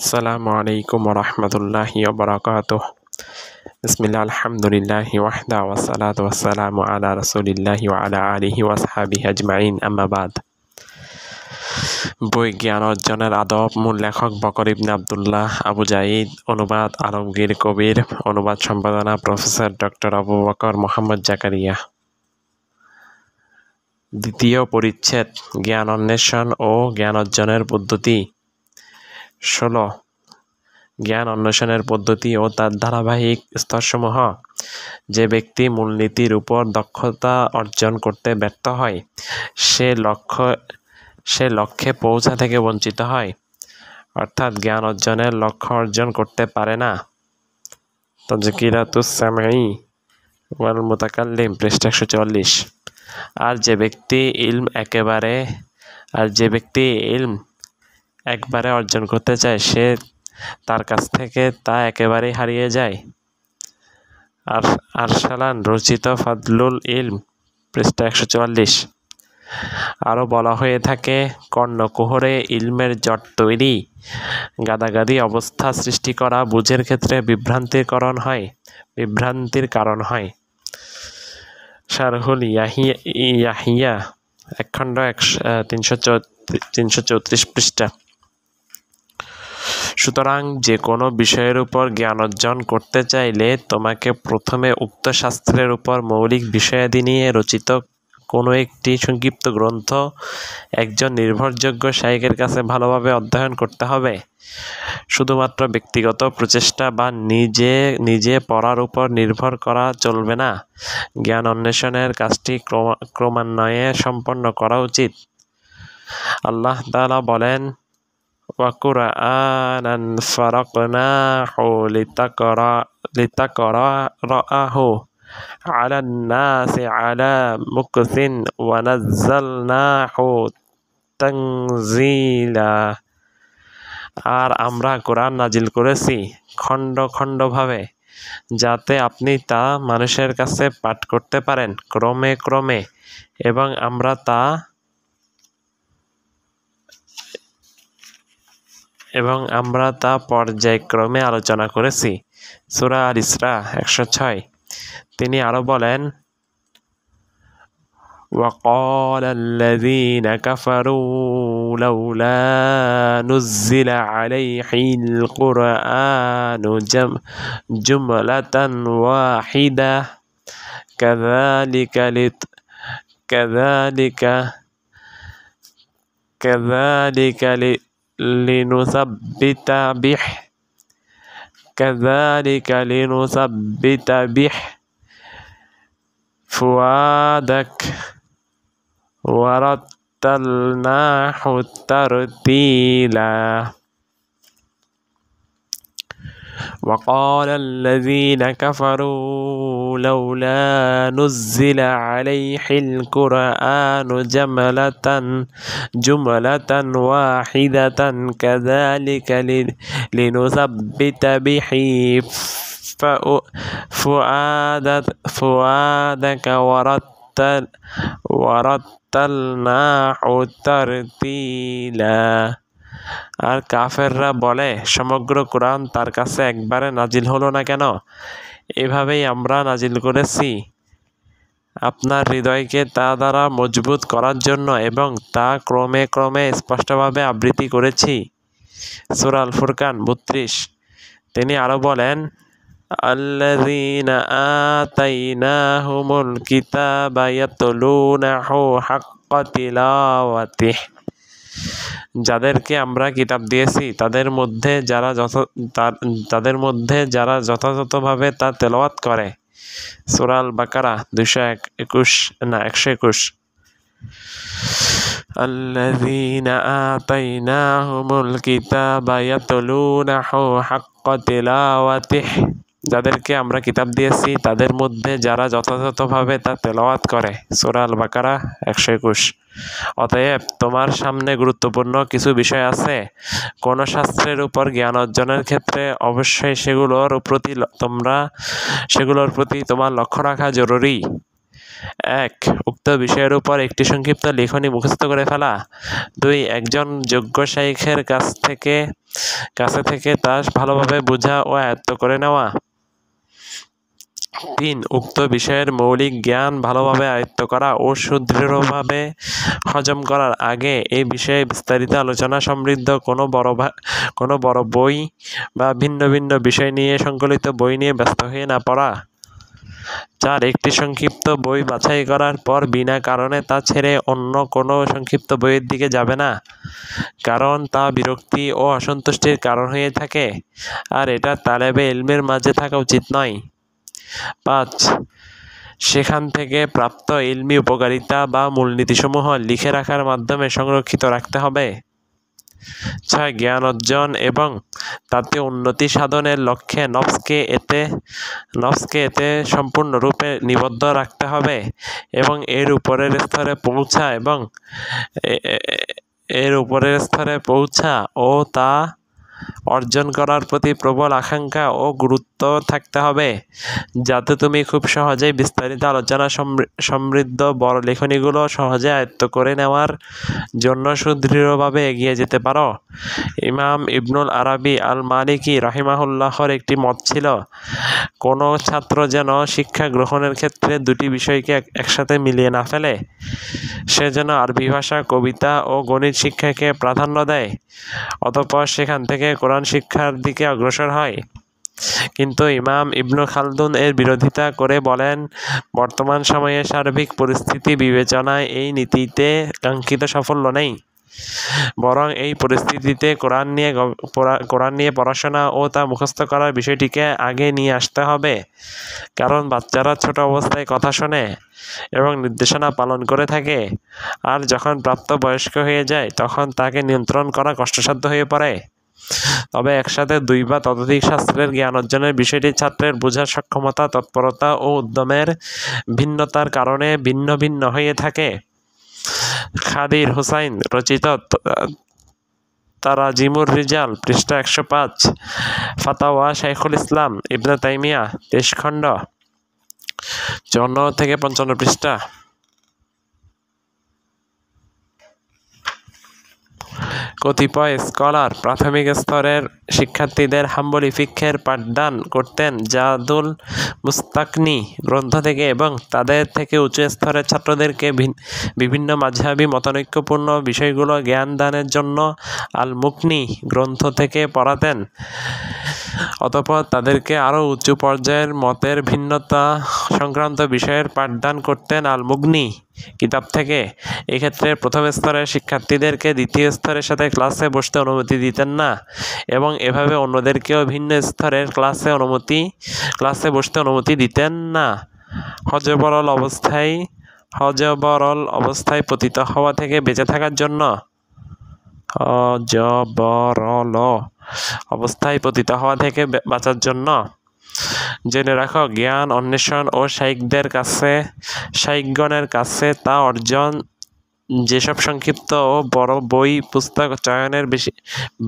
আসসালামু আলাইকুম ওয়া রাহমাতুল্লাহি ওয়া বারাকাতুহু। বিসমিল্লাহ আলহামদুলিল্লাহি ওয়াহদা ওয়াসসালাতু ওয়াসসালামু আলা রাসূলিল্লাহি ওয়া আলা আলিহি ওয়া আসহাবিহি আজমাইন, আম্মা বাদ। বই জ্ঞান অর্জনের আদব, মূল লেখক বকর ইবনে আব্দুল্লাহ আবু জাইদ, অনুবাদ আলমগীর কবির, অনুবাদ সম্পাদনা প্রফেসর ডক্টর আবু বকর মোহাম্মদ জাকারিয়া। দ্বিতীয় পরিচ্ছেদ, জ্ঞান অন্বেষণ ও জ্ঞান অর্জনের পদ্ধতি। 16 জ্ঞান অন্বেষণের পদ্ধতি ও তার ধারাবাহিক স্তরসমূহ। যে ব্যক্তি মূলনীতির উপর দক্ষতা অর্জন করতে ব্যর্থ হয়, সে লক্ষ্যে পৌঁছা থেকে বঞ্চিত হয়, অর্থাৎ জ্ঞান অর্জনের লক্ষ্য অর্জন করতে পারে না। তাযকিরাতুস সামঈ ওয়াল মুতাকাল্লিম, পৃষ্ঠা 144। আর যে ব্যক্তি ইলম একবারে অর্জন করতে চায়, সে তার কাছ থেকে তা একেবারেই হারিয়ে যায়। আরসালান রচিত ফাদলুল ইলম, পৃষ্ঠা 144। আরও বলা হয়ে থাকে, কর্ণকুহরে ইলমের জট তৈরি, গাদাগাদি অবস্থা সৃষ্টি করা বুঝের ক্ষেত্রে বিভ্রান্তির কারণ হয়। শারহুল ইয়াহিয়া, এক খণ্ড 334 পৃষ্ঠা। সুতরাং যে কোনো বিষয়ের উপর জ্ঞান অর্জন করতে চাইলে তোমাকে প্রথমে উক্ত শাস্ত্রের উপর মৌলিক বিষয়াদি নিয়ে রচিত কোনো একটি সংক্ষিপ্ত গ্রন্থ একজন নির্ভরযোগ্য শায়খের কাছে ভালোভাবে অধ্যয়ন করতে হবে। শুধুমাত্র ব্যক্তিগত প্রচেষ্টা বা নিজে পড়ার উপর নির্ভর করা চলবে না। জ্ঞান অন্বেষণের কাজটি ক্রমান্বয়ে সম্পন্ন করা উচিত। আল্লাহ তাআলা বলেন, ওয়া কুরআনান ফারাকনাহু লিতাকরাহু আলান নাসি আলা মুকসিন ওয়া নাযালনাহু তানজিলা। আর আমরা কোরআন নাজিল করেছি খণ্ড খণ্ডভাবে, যাতে আপনি তা মানুষের কাছে পাঠ করতে পারেন ক্রমে ক্রমে, এবং আমরা তা পর্যায়ক্রমে আলোচনা করেছি। সূরা আল-ইসরা 106। তিনি আরো বলেন, وقال الذين كفروا لولا نزل عليه القرآن جملة واحدة كذلك لنثبت به فؤادك ورتلناه ترتيلا. وقال الذين كفروا لولا نزل عليه القرآن جملة واحدة كذلك لنثبت به فؤادك ورتلناه ترتيلا. আর কাফেররা বলে, সমগ্র কোরআন তার কাছে একবারে নাজিল হলো না কেন? এভাবেই আমরা নাজিল করেছি আপনার হৃদয়কে তা দ্বারা মজবুত করার জন্য, এবং তা ক্রমে ক্রমে স্পষ্টভাবে আবৃত্তি করেছি। সূরা আল ফুরকান 32। তিনি আরো বলেন, আল্লাযীনা আতাইনাহুমুল কিতাবা ইয়াতলুনাহু হাক্কা তিলাওয়াতিহি। যাদেরকে আমরা কিতাব দিয়েছি তাদের মধ্যে যারা যথাযথভাবে তা তেলাওয়াত করে। সূরা আল বাকারা 121। আল্লাযীনা আতাইনাহুমুল কিতাবা ইয়াতলুনাহু হাক্কা তিলাওয়াতিহি। যাদেরকে আমরা কিতাব দিয়েছি তাদের মধ্যে যারা যথাযথভাবে তা তেলাওয়াত করে। সূরা আল বাকারা 121। অতএব তোমার সামনে গুরুত্বপূর্ণ কিছু বিষয় আছে। কোন শাস্ত্রের উপর জ্ঞান অর্জনের ক্ষেত্রে অবশ্যই সেগুলোর প্রতি তোমার লক্ষ্য রাখা জরুরি। 1. উক্ত বিষয়ের উপর একটি সংক্ষিপ্ত লেখনী মুখস্থ করে ফেলা। 2. একজন যোগ্য শায়খের কাছ থেকে কাছে থেকে তা ভালোভাবে বোঝা ও আয়ত্ত করে নেওয়া। 3. উক্ত বিষয়ের মৌলিক জ্ঞান ভালোভাবে আয়ত্ত করা ও সুদৃঢ়ভাবে হজম করার আগে এই বিষয়ে বিস্তারিত আলোচনা সমৃদ্ধ কোনো বড় বই বা ভিন্ন ভিন্ন বিষয় নিয়ে সংকলিত বই নিয়ে ব্যস্ত হয়ে না পড়া। 4. একটি সংক্ষিপ্ত বই বাছাই করার পর বিনা কারণে তা ছেড়ে অন্য কোনো সংক্ষিপ্ত বইয়ের দিকে যাবে না, কারণ তা বিরক্তি ও অসন্তুষ্টির কারণ হয়ে থাকে, আর এটা তালেবে ইলমের মাঝে থাকা উচিত নয়। 5. সেখান থেকে প্রাপ্ত ইলমি উপকারিতা বা মূলনীতিসমূহ লিখে রাখার মাধ্যমে সংরক্ষিত রাখতে হবে। 6. জ্ঞান অর্জন এবং তাতে উন্নতি সাধনের লক্ষ্যে নফসকে এতে সম্পূর্ণরূপে নিবদ্ধ রাখতে হবে এবং এর উপরের স্তরে পৌঁছা ও তা অর্জন করার প্রতি প্রবল আকাঙ্ক্ষা ও গুরুত্ব থাকতে হবে, যাতে তুমি খুব সহজেই বিস্তারিত আলোচনা সমৃদ্ধ বড় লেখনীগুলো সহজে আয়ত্ত করে নেওয়ার জন্য সুদৃঢ়ভাবে এগিয়ে যেতে পারো। ইমাম ইবনুল আরাবি আল মালিকি রাহিমাহুল্লাহর একটি মত ছিল, কোনো ছাত্র যেন শিক্ষা গ্রহণের ক্ষেত্রে দুটি বিষয়কে একসাথে মিলিয়ে না ফেলে। সে যেন আরবি ভাষা, কবিতা ও গণিত শিক্ষাকে প্রাধান্য দেয়, অতঃপর সেখান থেকে কোরআন শিক্ষার দিকে অগ্রসর হয়। কিন্তু ইমাম ইবনু খালদুন এর বিরোধিতা করে বলেন, বর্তমান সময়ে সার্বিক পরিস্থিতি বিবেচনায় এই নীতিতে কাঙ্ক্ষিত সাফল্য নেই, বরং এই পরিস্থিতিতে কোরআন নিয়ে পড়াশোনা ও তা মুখস্থ করার বিষয়টিকে আগে নিয়ে আসতে হবে, কারণ বাচ্চারা ছোট অবস্থায় কথা শোনে এবং নির্দেশনা পালন করে থাকে, আর যখন প্রাপ্ত বয়স্ক হয়ে যায় তখন তাকে নিয়ন্ত্রণ করা কষ্টসাধ্য হয়ে পড়ে। তবে একসাথে 2 বা ততোধিক শাস্ত্রের জ্ঞান অর্জনের বিষয়টি ছাত্রের বোঝার সক্ষমতা, তৎপরতা ও উদ্যমের ভিন্নতার কারণে ভিন্ন ভিন্ন হয়ে থাকে। খাদির হুসাইন রচিত তারাজিমুর রিজাল, পৃষ্ঠা 105, ফাতাওয়া শাইখুল ইসলাম ইবনে তাইমিয়া, 23 খণ্ড, 54 থেকে 55 পৃষ্ঠা। কতিপয় স্কলার প্রাথমিক স্তরের শিক্ষার্থীদের হাম্বলি ফিকহের পাঠদান করতেন জাদুল মুস্তাকনি গ্রন্থ থেকে এবং তাদের থেকে উচ্চ স্তরের ছাত্রদেরকে বিভিন্ন মাযহাবী মতানৈক্যপূর্ণ বিষয়গুলো জ্ঞান দানের জন্য আল মুকনি গ্রন্থ থেকে পড়াতেন। অতঃপর তাদেরকে আরও উঁচু পর্যায়ের মতের ভিন্নতা সংক্রান্ত বিষয়ের পাঠদান করতেন আল মুগনি কিতাব থেকে। এক্ষেত্রে প্রথম স্তরের শিক্ষার্থীদেরকে দ্বিতীয় স্তরের সাথে ক্লাসে বসতে অনুমতি দিতেন না এবং এভাবে অন্যদেরকেও ভিন্ন স্তরের ক্লাসে বসতে অনুমতি দিতেন না। হজবরল অবস্থায় পতিত হওয়া থেকে বেঁচে থাকার জন্য বাঁচার জন্য জেনে রাখো, জ্ঞান অন্বেষণ ও শাইখগণের কাছে তা অর্জন যেসব সংক্ষিপ্ত ও বড় বই পুস্তক চয়নের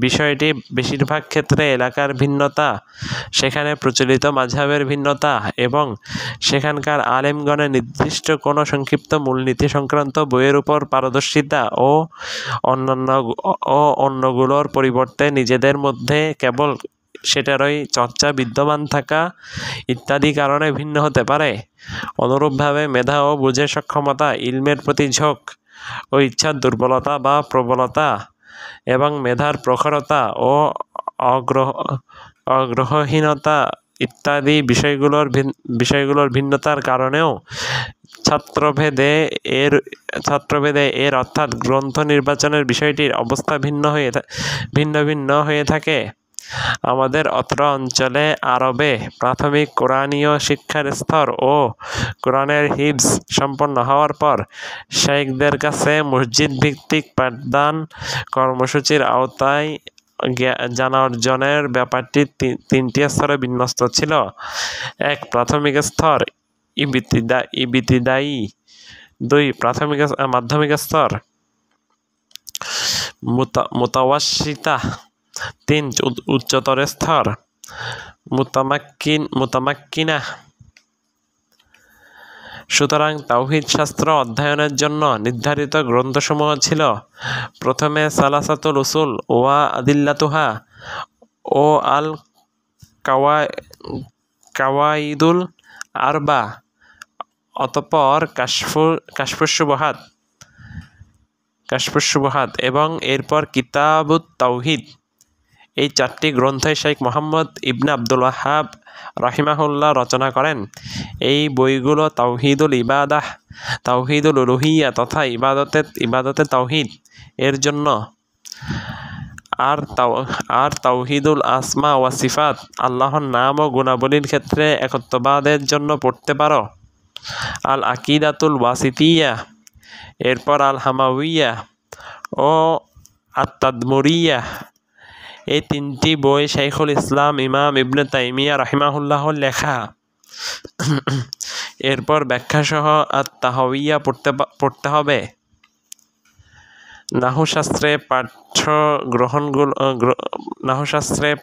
বিষয়টি বেশিরভাগ ক্ষেত্রে এলাকার ভিন্নতা, সেখানে প্রচলিত মাযহাবের ভিন্নতা এবং সেখানকার আলেমগণের নির্দিষ্ট কোনো সংক্ষিপ্ত মূলনীতি সংক্রান্ত বইয়ের উপর পারদর্শিতা ও অন্যগুলোর পরিবর্তে নিজেদের মধ্যে কেবল সেটারই চর্চা বিদ্যমান থাকা ইত্যাদি কারণে ভিন্ন হতে পারে। অনুরূপভাবে মেধা ও বুঝের সক্ষমতা, ইলমের প্রতি ঝোঁক ও ইচ্ছার দুর্বলতা বা প্রবলতা এবং মেধার প্রখরতা ও আগ্রহহীনতা ইত্যাদি বিষয়গুলোর ভিন্নতার কারণেও ছাত্রভেদে এর অর্থাৎ গ্রন্থ নির্বাচনের বিষয়টির অবস্থা ভিন্ন ভিন্ন হয়ে থাকে। আমাদের অত্র অঞ্চলে আরবে প্রাথমিক কোরআনীয় শিক্ষার স্তর ও কোরআনের হিফজ সম্পন্ন হওয়ার পর শাইখদের কাছে মসজিদ ভিত্তিক পাঠদান কর্মসূচির আওতায় জানা অর্জনের ব্যাপারটি 3টি স্তরে বিন্যস্ত ছিল। 1. প্রাথমিক স্তর ইবতিদায়ী। 2. মাধ্যমিক স্তর মুতাওয়াসিতা। 3. উচ্চতর স্তর মুতামাক্কিনা। সুতরাং তাওহীদ শাস্ত্র অধ্যয়নের জন্য নির্ধারিত গ্রন্থসমূহ ছিল প্রথমে সালাসাতুল উসুল ওয়া আদিল্লাতুহা ও আল কাওয়াইদুল আরবা, অতঃপর কাশফুশ-শুবহাত এবং এরপর কিতাবুত তাওহীদ। এই 4টি গ্রন্থই শেখ মোহাম্মদ ইবনে আব্দুল ওয়াহ্হাব রাহিমাহুল্লাহ রচনা করেন। এই বইগুলো তাওহীদুল ইবাদাহ, তাওহীদুল উলুহিয়্যা তথা ইবাদতে তাওহীদ এর জন্য, আর তাওহীদুল আসমা ওয়া সিফাত, আল্লাহর নাম ও গুণাবলীর ক্ষেত্রে একত্ববাদের জন্য পড়তে পারো। আল আকিদাতুল ওয়াসিতিয়্যা, এরপর আল হামাউইয়্যা ও আত-তাদমুরিয়্যা। এই 3টি বই শাইখুল ইসলাম ইমাম ইবনে তাইমিয়া রাহিমাহুল্লাহর লেখা। এরপর ব্যাখ্যাসহ আত-তাহাউইয়্যা পড়তে হবে। নাহুশাস্ত্রে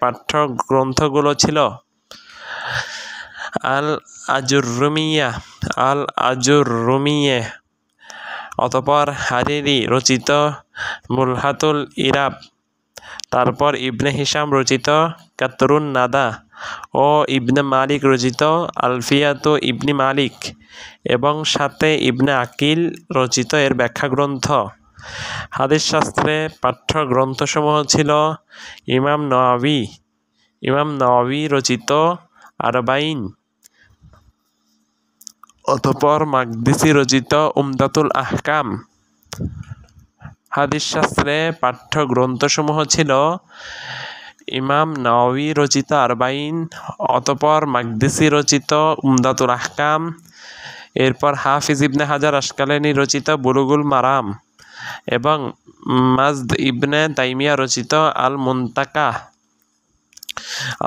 পাঠ্যগ্রন্থগুলো ছিল আল আজুররুমিয়্যা, অতঃপর হারিরি রচিত মুলহাতুল ইরাব, তারপর ইবনে হিশাম রচিত কাতরুন নাদা ও ইবনে মালিক রচিত আলফিয়াতু ইবনি মালিক, এবং সাথে ইবনে আকিল রচিত এর ব্যাখ্যা গ্রন্থ। হাদিস শাস্ত্রে পাঠ্য গ্রন্থসমূহ ছিল ইমাম নওয়াবী রচিত আরবাইন, অতঃপর মাকদিসি রচিত উমদাতুল আহকাম। হাদিস শাস্ত্রে পাঠ্য গ্রন্থসমূহ ছিল ইমাম নওয়াবী রচিত আরবাইন, অতঃপর মাকদিসি রচিত উমদাতুল আহকাম, এরপর হাফিজ ইবনে হাজার আসকালানী রচিত বুলুগুল মারাম এবং মাজদ ইবনে তাইমিয়া রচিত আল মুনতাকা।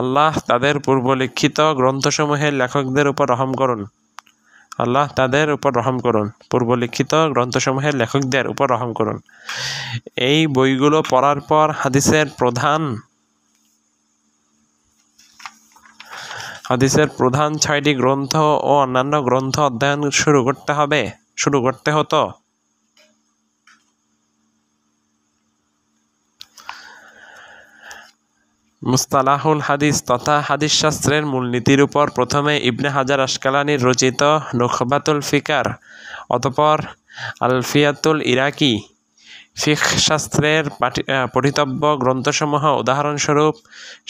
আল্লাহ তাদের পূর্বলিখিত গ্রন্থসমূহের লেখকদের উপর রহম করুন। পূর্বলিখিত গ্রন্থসমূহের লেখকদের উপর রহম করুন। এই বইগুলো পড়ার পর হাদিসের প্রধান 6টি গ্রন্থ ও অন্যান্য গ্রন্থ অধ্যয়ন শুরু করতে হতো। মুস্তালাহুল হাদিস তথা হাদিস শাস্ত্রের মূলনীতির উপর প্রথমে ইবনে হাজার আসকালানীর রচিত নুখবাতুল ফিকার, অতঃপর আলফিয়াতুল ইরাকি। ফিকহ শাস্ত্রের পঠিতব্য গ্রন্থসমূহ উদাহরণস্বরূপ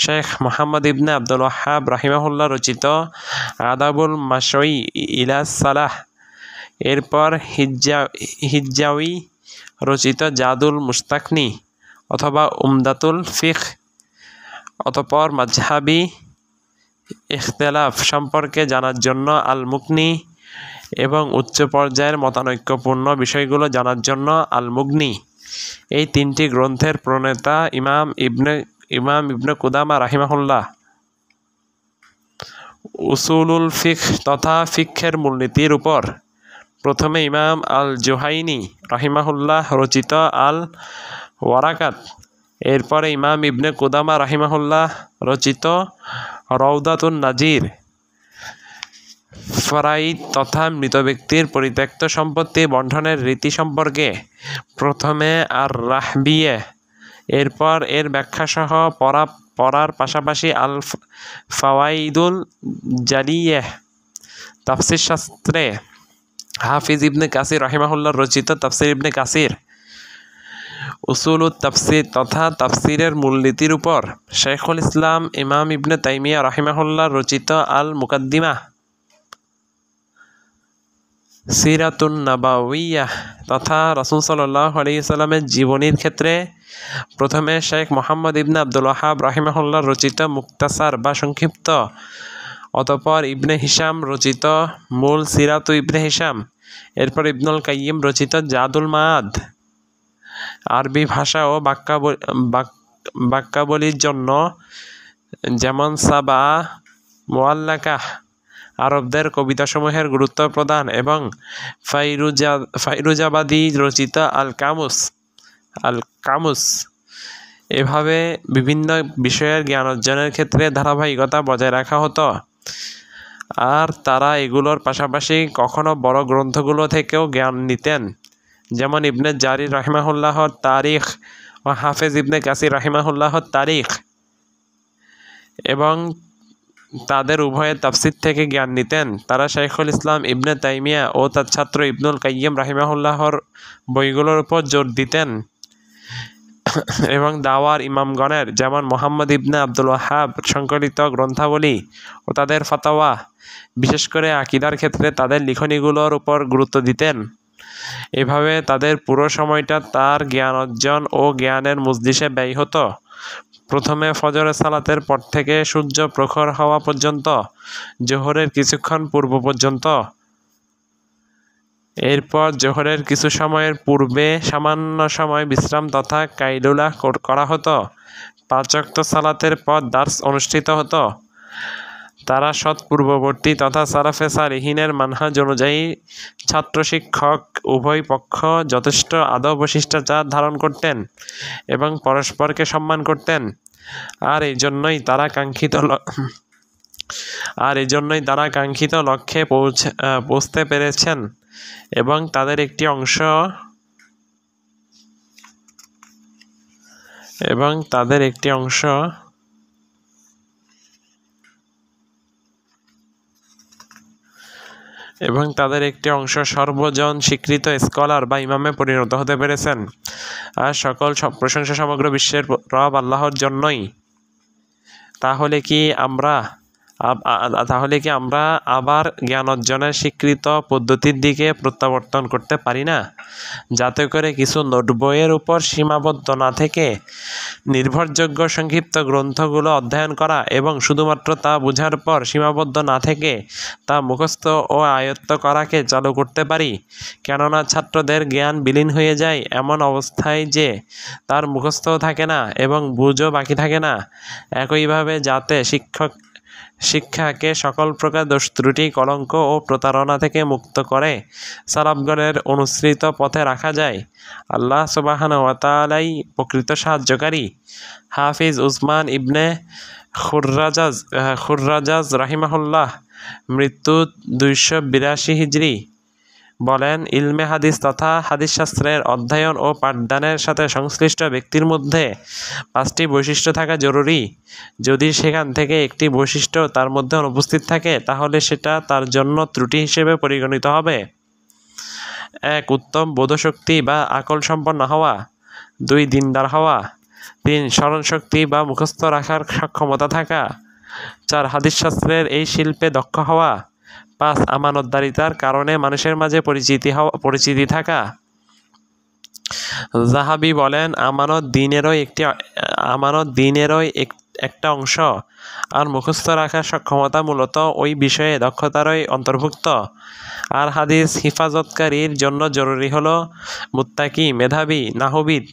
শেখ মোহাম্মদ ইবনে আব্দুল ওয়াহ্হাব রাহিমাহুল্লাহ রচিত আদাবুল মাশয়ি ইলা সালাহ, এরপর হিজ্জাওয়ী রচিত জাদুল মুস্তাকনি অথবা উমদাতুল ফিকহ, অতঃপর মাযহাবী ইখতিলাফ সম্পর্কে জানার জন্য আল মুগনি এবং উচ্চ পর্যায়ের মতানৈক্যপূর্ণ বিষয়গুলো জানার জন্য আল মুগনি। এই 3টি গ্রন্থের প্রণেতা ইমাম ইবনে কুদামা রাহিমাহুল্লাহ। উসুলুল ফিকহ তথা ফিকহের মূলনীতির উপর প্রথমে ইমাম আল জুহাইনি রাহিমাহুল্লাহ রচিত আল ওয়ারাকাত, এরপরে ইমাম ইবনে কুদামা রাহিমাহুল্লাহ রচিত রওদাতুন নাজির। ফরাইদ তথা মৃত ব্যক্তির পরিত্যক্ত সম্পত্তি বণ্টনের রীতি সম্পর্কে প্রথমে আর রাহবিয়ে, এরপর এর ব্যাখ্যাসহ পড়ার পাশাপাশি আল ফাওয়াইদুল জালিয়াহ। তাফসির শাস্ত্রে হাফিজ ইবনে কাসির রাহিমাহুল্লাহ রচিত তাফসির ইবনে কাসির। উসুলুত তাফসির তথা তাফসিরের মূলনীতির উপর শাইখুল ইসলাম ইমাম ইবনে তাইমিয়া রাহিমাহুল্লাহ রচিত আল মুকাদ্দিমাহ। সিরাতুন নাবাউইয়াহ তথা রাসূল সাল্লাল্লাহু আলাইহি ওয়াসাল্লামের জীবনীর ক্ষেত্রে প্রথমে শেখ মোহাম্মদ ইবনে আব্দুল ওয়াহ্হাব রাহিমাহুল্লাহ রচিত মুক্তাসার বা সংক্ষিপ্ত, অতঃপর ইবনে হিশাম রচিত মূল সিরাতু ইবনে হিশাম, এরপর ইবনুল কাইয়িম রচিত জাদুল মাআদ। আরবি ভাষা ও বাক্যাবলীর জন্য যেমন সাবা, মুআল্লাকাহ, আরবদের কবিতাসমূহের গুরুত্ব প্রদান এবং ফাইরুজাবাদী রচিত আল কামুস, এভাবে বিভিন্ন বিষয়ের জ্ঞান অর্জনের ক্ষেত্রে ধারাবাহিকতা বজায় রাখা হতো। আর তারা এগুলোর পাশাপাশি কখনো বড় গ্রন্থগুলো থেকেও জ্ঞান নিতেন, যেমন ইবনে জারির রাহিমাহুল্লাহর তারিখ ও হাফেজ ইবনে কাসির রাহিমাহুল্লাহর তারিখ, এবং তাদের উভয়ের তাফসির থেকে জ্ঞান নিতেন। তারা শাইখুল ইসলাম ইবনে তাইমিয়া ও তার ছাত্র ইবনুল কাইয়িম রাহিমাহুল্লাহর বইগুলোর উপর জোর দিতেন এবং দাওয়ার ইমামগণের যেমন মোহাম্মদ ইবনে আব্দুল ওয়াহাব সংকলিত গ্রন্থাবলী ও তাদের ফাতাওয়া, বিশেষ করে আকীদার ক্ষেত্রে তাদের লিখনীগুলোর উপর গুরুত্ব দিতেন। এভাবে তাদের পুরো সময়টা তার জ্ঞান অর্জন ও জ্ঞানের মজলিসে ব্যয় হতো। প্রথমে ফজরের সালাতের পর থেকে সূর্য প্রখর হওয়া পর্যন্ত, জোহরের কিছুক্ষণ পূর্ব পর্যন্ত। এরপর জোহরের কিছু সময়ের পূর্বে সামান্য সময় বিশ্রাম তথা কাইলুলা করা হতো। 5 ওয়াক্ত সালাতের পর দার্স অনুষ্ঠিত হতো। তারা সৎ পূর্ববর্তী তথা সালাফে সালিহিনের মানহাজ অনুযায়ী ছাত্র শিক্ষক উভয় পক্ষ যথেষ্ট আদব ও শিষ্টাচার ধারণ করতেন এবং পরস্পরকে সম্মান করতেন। আর এই জন্যই তারা কাঙ্ক্ষিত লক্ষ্যে পৌঁছতে পেরেছেন এবং তাদের একটি অংশ সর্বজন স্বীকৃত স্কলার বা ইমামে পরিণত হতে পেরেছেন। আর সকল প্রশংসা সমগ্র বিশ্বের রব আল্লাহর জন্যই। তাহলে কি আমরা আবার জ্ঞান অর্জনের স্বীকৃত পদ্ধতির দিকে প্রত্যাবর্তন করতে পারি না, যাতে করে কিছু নোট বইয়ের উপর সীমাবদ্ধ না থেকে নির্ভরযোগ্য সংক্ষিপ্ত গ্রন্থগুলো অধ্যয়ন করা এবং শুধুমাত্র তা বোঝার পর সীমাবদ্ধ না থেকে তা মুখস্থ ও আয়ত্ত করাকে চালু করতে পারি? কেননা ছাত্রদের জ্ঞান বিলীন হয়ে যায় এমন অবস্থায় যে তার মুখস্থও থাকে না এবং বুঝও বাকি থাকে না। একইভাবে যাতে শিক্ষাকে সকল প্রকার দোষ ত্রুটি, কলঙ্ক ও প্রতারণা থেকে মুক্ত করে সালাফগণের অনুসৃত পথে রাখা যায়, আল্লাহ সুবহানাহু ওয়া তাআলাই প্রকৃত সাহায্যকারী। হাফিজ উসমান ইবনে খুররাজাজ রাহিমাহুল্লাহ, মৃত্যু 282 হিজরি, বলেন, ইলমে হাদিস তথা হাদিস শাস্ত্রের অধ্যয়ন ও পাঠদানের সাথে সংশ্লিষ্ট ব্যক্তির মধ্যে 5টি বৈশিষ্ট্য থাকা জরুরি। যদি সেখান থেকে একটি বৈশিষ্ট্য তার মধ্যে অনুপস্থিত থাকে তাহলে সেটা তার জন্য ত্রুটি হিসেবে পরিগণিত হবে। 1. উত্তম বোধশক্তি বা আকল সম্পন্ন হওয়া। 2. দিনদার হওয়া। 3. স্মরণশক্তি বা মুখস্থ রাখার সক্ষমতা থাকা। 4. হাদিস শাস্ত্রের এই শিল্পে দক্ষ হওয়া। 5. আমানতদারিতার কারণে মানুষের মাঝে পরিচিতি থাকা। যাহাবি বলেন, আমানত দ্বীনেরই একটা অংশ, আর মুখস্থ রাখার সক্ষমতা মূলত ওই বিষয়ে দক্ষতারই অন্তর্ভুক্ত। আর হাদিস হিফাজতকারীর জন্য জরুরি হলো মুত্তাকি, মেধাবী, নাহবিদ,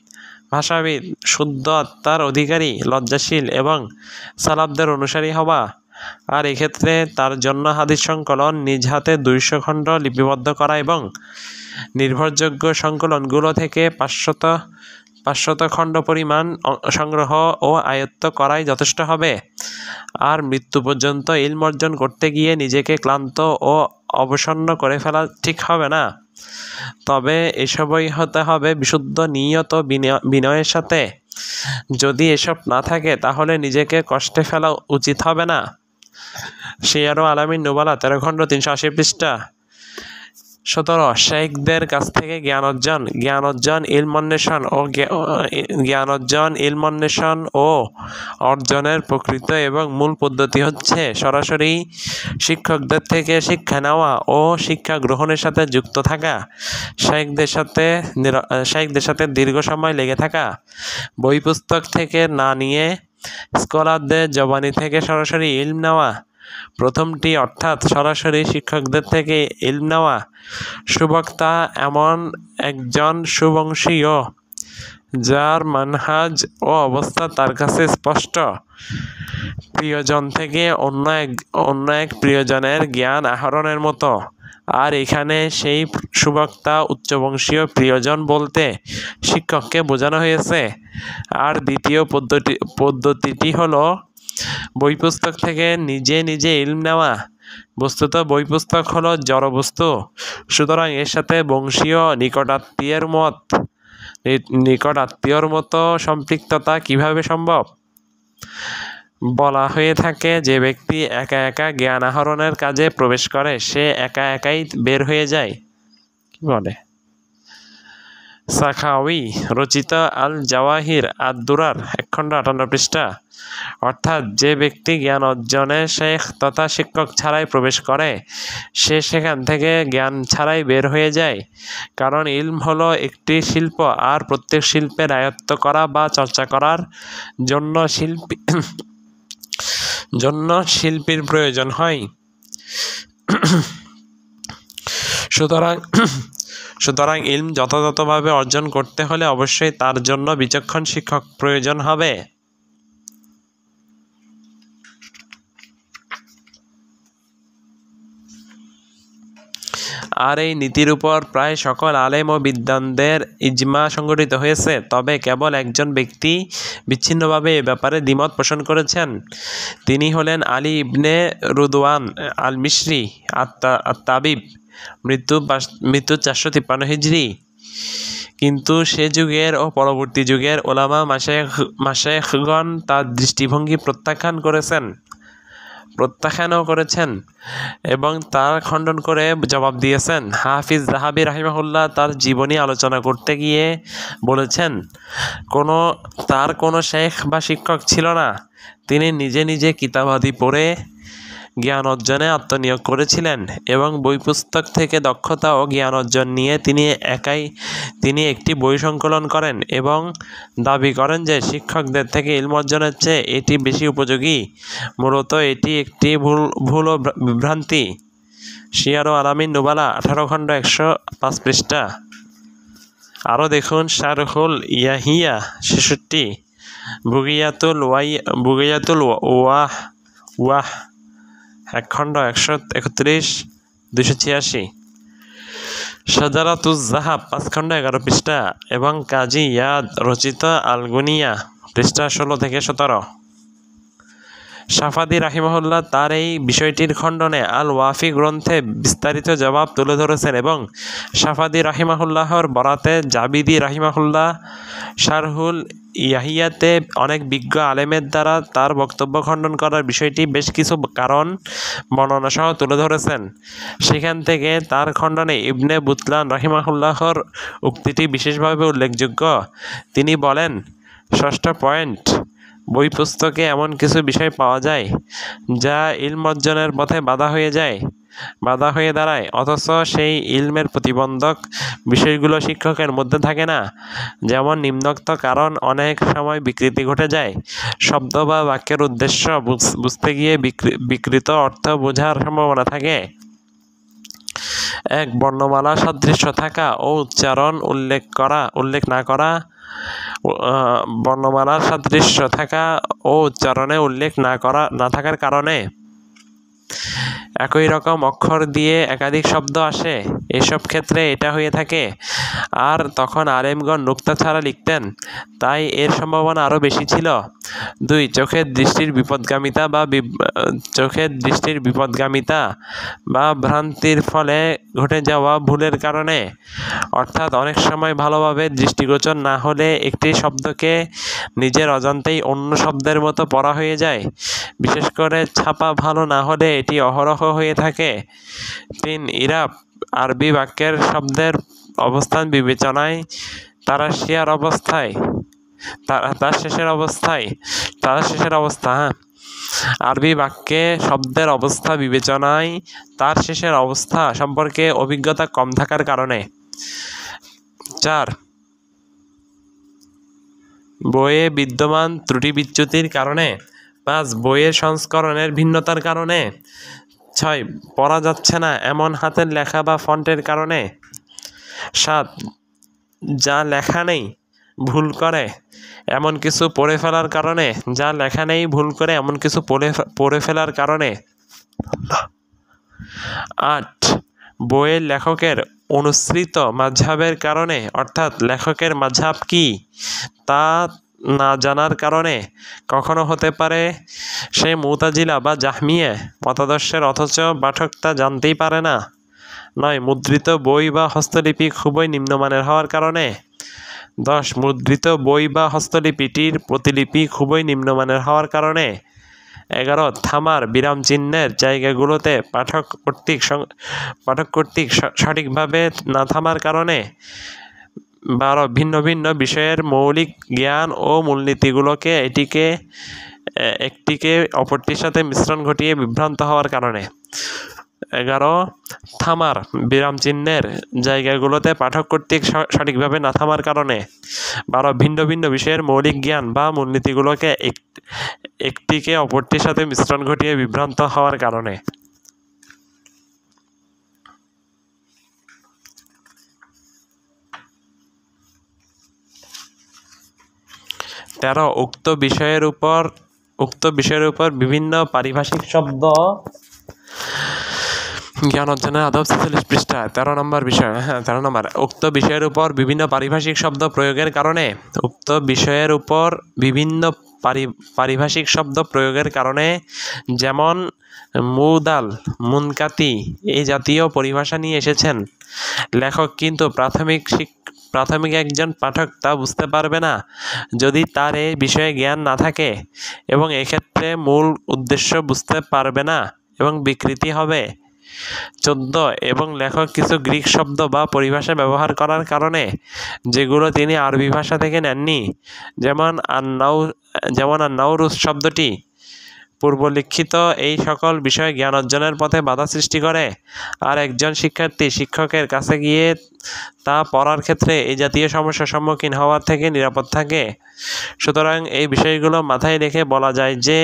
ভাষাবিদ, শুদ্ধ আত্মার অধিকারী, লজ্জাশীল এবং সালাফদের অনুসারী হওয়া। আর এক্ষেত্রে তার জন্য হাদিস সংকলন নিজ হাতে 200 খণ্ড লিপিবদ্ধ করা এবং নির্ভরযোগ্য সংকলনগুলো থেকে 500 খণ্ড পরিমাণ সংগ্রহ ও আয়ত্ত করাই যথেষ্ট হবে। আর মৃত্যু পর্যন্ত ইলম অর্জন করতে গিয়ে নিজেকে ক্লান্ত ও অবসন্ন করে ফেলা ঠিক হবে না। তবে এসবই হতে হবে বিশুদ্ধ নিয়ত বিনয়ের সাথে। যদি এসব না থাকে তাহলে নিজেকে কষ্টে ফেলা উচিত হবে না। শিয়ার ও আলামিন নুবালা 13 খণ্ড 380 পৃষ্ঠা। 17. শাইখদের কাছ থেকে জ্ঞান অর্জন ইলম অন্বেষণ ও অর্জনের প্রকৃত এবং মূল পদ্ধতি হচ্ছে সরাসরি শিক্ষকদের থেকে শিক্ষা নেওয়া ও শিক্ষা গ্রহণের সাথে যুক্ত থাকা, শাইখদের সাথে দীর্ঘ সময় লেগে থাকা, বই পুস্তক থেকে না নিয়ে স্কলারদের জবানি থেকে সরাসরি ইলম নেওয়া। প্রথমটি অর্থাৎ সরাসরি শিক্ষকদের থেকে ইলম নেওয়া। সুবক্তা এমন একজন সুবংশীয় যার মানহাজ ও অবস্থা তার কাছে স্পষ্ট। প্রিয়জন থেকে অন্য এক প্রিয়জনের জ্ঞান আহরণের মতো। আর এখানে সেই সুবক্তা উচ্চবংশীয় প্রিয়জন বলতে শিক্ষককে বোঝানো হয়েছে। আর দ্বিতীয় পদ্ধতিটি হলো বই পুস্তক থেকে নিজে ইলম নেওয়া। বস্তুত বই পুস্তক হলো জড় বস্তু, সুতরাং এর সাথে বংশীয় নিকট আত্মীয়র মতো সম্পৃক্ততা কিভাবে সম্ভব? বলা হয়ে থাকে যে ব্যক্তি একা একা জ্ঞান আহরণের কাজে প্রবেশ করে সে একা একাই বের হয়ে যায়। কি বলে? সাখাওয়ি রচিত আল জাওয়াহির আদ-দুরার 1 খণ্ড 58 পৃষ্ঠা। অর্থাৎ যে ব্যক্তি জ্ঞান অর্জনে শেখ তথা শিক্ষক ছাড়াই প্রবেশ করে সে সেখান থেকে জ্ঞান ছাড়াই বের হয়ে যায়। কারণ ইলম হলো একটি শিল্প, আর প্রত্যেক শিল্পের আয়ত্ত করা বা চর্চা করার জন্য শিল্পীর প্রয়োজন হয়। সুতরাং ইলম যথাযথভাবে অর্জন করতে হলে অবশ্যই তার জন্য বিচক্ষণ শিক্ষক প্রয়োজন হবে। আর এই নীতির উপর প্রায় সকল আলেম ও বিদ্বানদের ইজমা সংগঠিত হয়েছে। তবে কেবল একজন ব্যক্তি বিচ্ছিন্নভাবে এ ব্যাপারে দ্বিমত পোষণ করেছেন। তিনি হলেন আলী ইবনে রুদওয়ান আল মিশরি আত-তাবিব, মৃত্যু 453 হিজরি। কিন্তু সে যুগের ও পরবর্তী যুগের উলামা মাশায়েখগণ তার দৃষ্টিভঙ্গি প্রত্যাখ্যানও করেছেন এবং তার খণ্ডন করে জবাব দিয়েছেন। হাফিজ যাহাবী রাহিমাহুল্লাহ তার জীবনী আলোচনা করতে গিয়ে বলেছেন, তার কোনো শেখ বা শিক্ষক ছিল না। তিনি নিজে নিজে কিতাবাদি পড়ে জ্ঞান অর্জনে আত্মনিয়োগ করেছিলেন এবং বই পুস্তক থেকে দক্ষতা ও জ্ঞান অর্জন নিয়ে তিনি একটি বই সংকলন করেন এবং দাবি করেন যে শিক্ষকদের থেকে ইলম অর্জনের চেয়ে এটি বেশি উপযোগী। মূলত এটি একটি ভুল ও বিভ্রান্তি। শিয়ার ও আলামিন নুবালা 18 খণ্ড 105 পৃষ্ঠা। আরও দেখুন শারহুল ইয়াহিয়া 66, বুগিয়াতুল ওয়াহ 1 খণ্ড 131, 286, শাজারাতুজ যাহাব 5 খণ্ড 11 পৃষ্ঠা এবং কাজী ইয়াদ রচিত আল গুনিয়া পৃষ্ঠা 16 থেকে 17। সাফাদি রাহিমাহুল্লাহ তার এই বিষয়টির খণ্ডনে আল ওয়াফি গ্রন্থে বিস্তারিত জবাব তুলে ধরেছেন এবং সাফাদি রাহিমাহুল্লাহর বরাতে জাবিদি রাহিমাহুল্লাহ শারহুল ইয়াহিয়াতে অনেক বিজ্ঞ আলেমের দ্বারা তার বক্তব্য খণ্ডন করার বিষয়টি বেশ কিছু কারণ বর্ণনাসহ তুলে ধরেছেন। সেখান থেকে তার খণ্ডনে ইবনে বুতলান রাহিমাহুল্লাহর উক্তিটি বিশেষভাবে উল্লেখযোগ্য। তিনি বলেন, ষষ্ঠ পয়েন্ট, বই পুস্তকে এমন কিছু বিষয় পাওয়া যায় যা ইলম অর্জনের পথে বাধা হয়ে দাঁড়ায়, অথচ সেই ইলমের প্রতিবন্ধক বিষয়গুলো শিক্ষকের মধ্যে থাকে না। যেমন নিম্নোক্ত কারণ অনেক সময় বিকৃতি ঘটে যায়। শব্দ বা বাক্যের উদ্দেশ্য বুঝতে গিয়ে বিকৃত অর্থ বোঝার সম্ভাবনা থাকে। 1. বর্ণমালা সাদৃশ্য থাকা ও উচ্চারণ উল্লেখ না করা। বর্ণমালার সাদৃশ্য থাকা ও উচ্চারণে উল্লেখ না থাকার কারণে একই রকম অক্ষর দিয়ে একাধিক শব্দ আসে, এসব ক্ষেত্রে এটা হয়ে থাকে। আর তখন আলেমগণ নুক্তা ছাড়া লিখতেন, তাই এর সম্ভাবনা আরও বেশি ছিল। 2. চোখের দৃষ্টির বিপদগামিতা বা ভ্রান্তির ফলে ঘটে যাওয়া ভুলের কারণে, অর্থাৎ অনেক সময় ভালোভাবে দৃষ্টিগোচর না হলে একটি শব্দকে নিজের অজান্তেই অন্য শব্দের মতো পড়া হয়ে যায়। বিশেষ করে ছাপা ভালো না হলে এটি অহরহ হয়ে থাকে। 3. ইরাব আরবি বাক্যের শব্দের অবস্থান বিবেচনায় তার শেষের অবস্থা আরবি বাক্যে শব্দের অবস্থা বিবেচনায় তার শেষের অবস্থা সম্পর্কে অভিজ্ঞতা কম থাকার কারণে। 4. বইয়ে বিদ্যমান ত্রুটি বিচ্যুতির কারণে। 5. বইয়ের সংস্করণের ভিন্নতার কারণে। 6. পড়া যাচ্ছে না এমন হাতের লেখা বা ফন্টের কারণে। 7. যা লেখা নেই ভুল করে এমন কিছু পড়ে ফেলার কারণে। 8. বইয়ের লেখকের অনুসৃত মাযহাবের কারণে, অর্থাৎ লেখকের মাযহাব কি তা না জানার কারণে, কখনো হতে পারে সে মুতাজিলা বা জাহমিয়া মতাদর্শের অথচ পাঠক তা জানতেই পারে না। 9. মুদ্রিত বই বা হস্তলিপি খুবই নিম্নমানের হওয়ার কারণে। 10. মুদ্রিত বই বা হস্তলিপিটির প্রতিলিপি খুবই নিম্নমানের হওয়ার কারণে। 11. থামার বিরাম চিহ্নের জায়গাগুলোতে পাঠক কর্তৃক সঠিকভাবে না থামার কারণে। 12. ভিন্ন ভিন্ন বিষয়ের মৌলিক জ্ঞান ও মূলনীতিগুলোকে একটিকে অপরটির সাথে মিশ্রণ ঘটিয়ে বিভ্রান্ত হওয়ার কারণে। 11. থামার বিরাম চিহ্নের জায়গাগুলোতে পাঠক কর্তৃক সঠিকভাবে না থামার কারণে। 12. ভিন্ন ভিন্ন বিষয়ের মৌলিক জ্ঞান বা মূলনীতিগুলোকে একটিকে অপরটির সাথে মিশ্রণ ঘটিয়ে বিভ্রান্ত হওয়ার কারণে। 13. উক্ত বিষয়ের উপর বিভিন্ন পারিভাষিক শব্দ জ্ঞান অর্জনের আদব 46 পৃষ্ঠা। 13 নম্বর বিষয়। 13 নম্বর। উক্ত বিষয়ের উপর বিভিন্ন পারিভাষিক শব্দ প্রয়োগের কারণে। উক্ত বিষয়ের উপর বিভিন্ন পারিভাষিক শব্দ প্রয়োগের কারণে, যেমন মুদাল, মুনকাতি এই জাতীয় পরিভাষা নিয়ে এসেছেন লেখক, কিন্তু প্রাথমিক একজন পাঠক তা বুঝতে পারবে না যদি তার এই বিষয়ে জ্ঞান না থাকে, এবং এক্ষেত্রে মূল উদ্দেশ্য বুঝতে পারবে না এবং বিকৃতি হবে। 14. এবং লেখক কিছু গ্রিক শব্দ বা পরিভাষা ব্যবহার করার কারণে, যেগুলো তিনি আরবি ভাষা থেকে নেননি, যেমন আন্নাউরুস শব্দটি পূর্বলিখিত এই সকল বিষয়ে জ্ঞান অর্জনের পথে বাধা সৃষ্টি করে, আর একজন শিক্ষার্থী শিক্ষকের কাছে গিয়ে তা পড়ার ক্ষেত্রে এই জাতীয় সমস্যার সম্মুখীন হওয়ার থেকে নিরাপদ থাকে। সুতরাং এই বিষয়গুলো মাথায় রেখে বলা যায় যে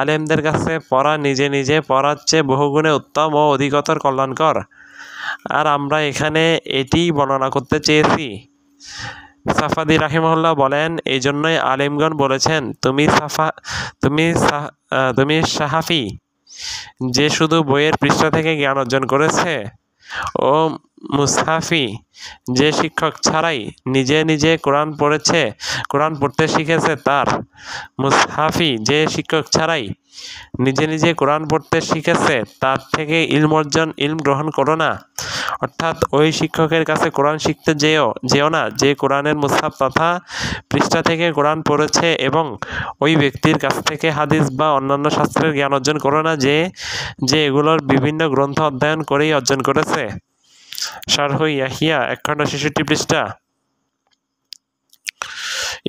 আলেমদের কাছে পড়া নিজে নিজে পড়ার চেয়ে বহুগুণে উত্তম ও অধিকতর কল্যাণকর, আর আমরা এখানে এটিই বর্ণনা করতে চেয়েছি। সাফাদি রাহিমাহুল্লাহ বলেন, এই জন্যই আলেমগণ বলেছেন, তুমি সাহাফি যে শুধু বইয়ের পৃষ্ঠা থেকে জ্ঞান অর্জন করেছে, ও মুসহাফি যে শিক্ষক ছাড়াই নিজে নিজে কোরআন পড়তে শিখেছে তার। মুসহাফি যে শিক্ষক ছাড়াই নিজে নিজে কোরআন পড়তে শিখেছে তার থেকে ইলম গ্রহণ করো না। অর্থাৎ ওই শিক্ষকের কাছে কোরআন শিখতে যেও না যে কোরআনের মুসহাফ তথা পৃষ্ঠা থেকে কোরআন পড়েছে, এবং ওই ব্যক্তির কাছ থেকে হাদিস বা অন্যান্য শাস্ত্রের জ্ঞান অর্জন করো না যে এগুলোর বিভিন্ন গ্রন্থ অধ্যয়ন করেই অর্জন করেছে। শারহ ইয়াহিয়া 1 খণ্ড 66 পৃষ্ঠা।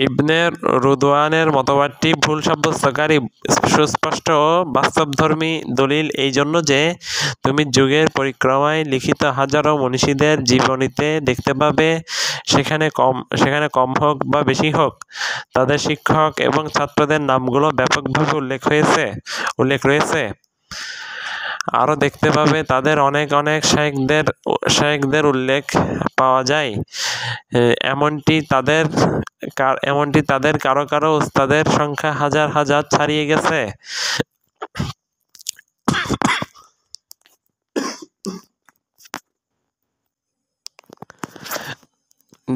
ইবনে রুদওয়ানের মতবাদটি ভুল সাব্যস্তকারী সুস্পষ্ট ও বাস্তবধর্মী দলিল এই জন্য যে তুমি যুগের পরিক্রমায় লিখিত হাজারো মনীষীদের জীবনীতে দেখতে পাবে, সেখানে কম হোক বা বেশি হোক তাদের শিক্ষক এবং ছাত্রদের নামগুলো ব্যাপকভাবে উল্লেখ রয়েছে। আরও দেখতে পাবে তাদের অনেক শায়েখদের উল্লেখ পাওয়া যায়। এমনটি তাদের কারো উস্তাদের সংখ্যা হাজার হাজার ছাড়িয়ে গেছে।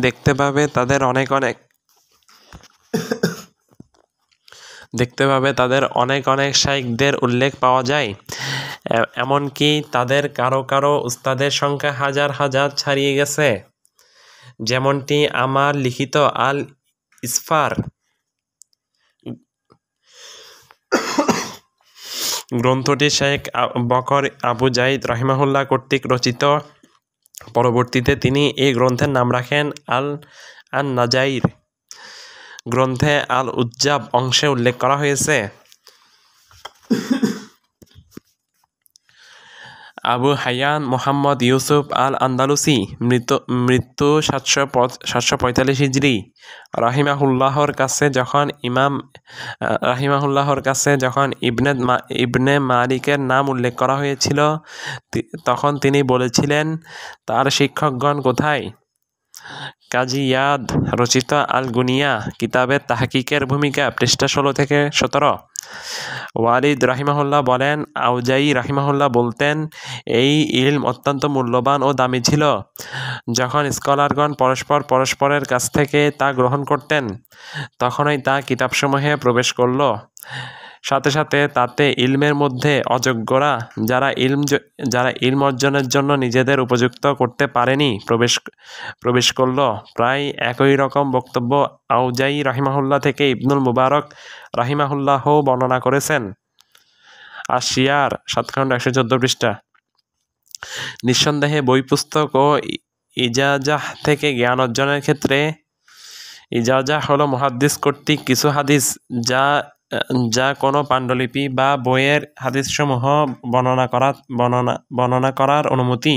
দেখতে পাবে তাদের অনেক শায়েখদের উল্লেখ পাওয়া যায়। এমনকি তাদের কারো উস্তাদের সংখ্যা হাজার হাজার ছাড়িয়ে গেছে। যেমনটি আমার লিখিত আল ইসফার গ্রন্থটি শেখ বকর আবু জাইদ রাহিমাহুল্লাহ কর্তৃক রচিত। পরবর্তীতে তিনি এই গ্রন্থের নাম রাখেন আন-নাজাইর। গ্রন্থে আল উজ্জাব অংশে উল্লেখ করা হয়েছে, আবু হায়ান মুহাম্মদ ইউসুফ আল আন্দালুসি মৃত্যু 745 হিজরি রাহিমাহুল্লাহর কাছে যখন ইবনে মালিকের নাম উল্লেখ করা হয়েছিল, তখন তিনি বলেছিলেন, তার শিক্ষকগণ কোথায়? কাজী ইয়াদ রচিত আল গুনিয়া কিতাবের তাহকিকের ভূমিকা, পৃষ্ঠা 16 থেকে 17। ওয়ালিদ রাহিমাহুল্লাহ বলেন, আউজাই রাহিমাহুল্লাহ বলতেন, এই ইলম অত্যন্ত মূল্যবান ও দামি ছিল। যখন স্কলারগণ পরস্পরের কাছ থেকে তা গ্রহণ করতেন, তখনই তা কিতাবসমূহে প্রবেশ করল। সাথে সাথে তাতে ইলমের মধ্যে অযোগ্যরা, যারা ইলম অর্জনের জন্য নিজেদের উপযুক্ত করতে পারেনি, প্রবেশ করল। প্রায় একই রকম বক্তব্য আউজাই রাহিমাহুল্লাহ থেকে ইবনুল মুবারক রাহিমাহুল্লাহও বর্ণনা করেছেন। আর শিয়ার 7 খণ্ড 114 পৃষ্ঠা। নিঃসন্দেহে বই পুস্তক ও ইজাজাহ থেকে জ্ঞান অর্জনের ক্ষেত্রে, ইজাজাহ হলো মুহাদ্দিস কর্তৃক কিছু হাদিস যা কোনো পাণ্ডুলিপি বা বইয়ের হাদিসসমূহ বর্ণনা করার অনুমতি।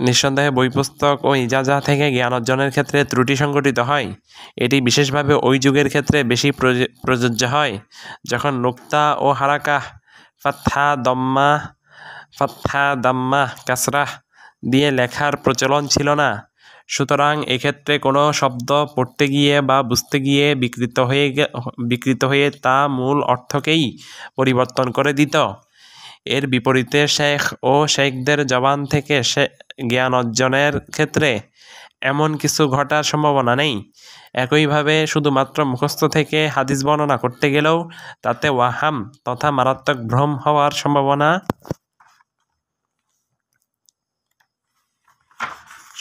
নিঃসন্দেহে বই পুস্তক ও ইজাজা থেকে জ্ঞান অর্জনের ক্ষেত্রে ত্রুটি সংঘটিত হয়। এটি বিশেষভাবে ওই যুগের ক্ষেত্রে বেশি প্রযোজ্য হয় যখন নুক্তা ও হারাকাহ, ফাতহা দাম্মা কাসরাহ দিয়ে লেখার প্রচলন ছিল না। সুতরাং এক্ষেত্রে কোনো শব্দ পড়তে গিয়ে বা বুঝতে গিয়ে বিকৃত হয়ে তা মূল অর্থকেই পরিবর্তন করে দিত। এর বিপরীতে শেখ ও শেখদের জবান থেকে জ্ঞান অর্জনের ক্ষেত্রে এমন কিছু ঘটার সম্ভাবনা নেই। একইভাবে শুধুমাত্র মুখস্থ থেকে হাদিস বর্ণনা করতে গেলেও তাতে ওয়াহাম তথা মারাত্মক ভ্রম হওয়ার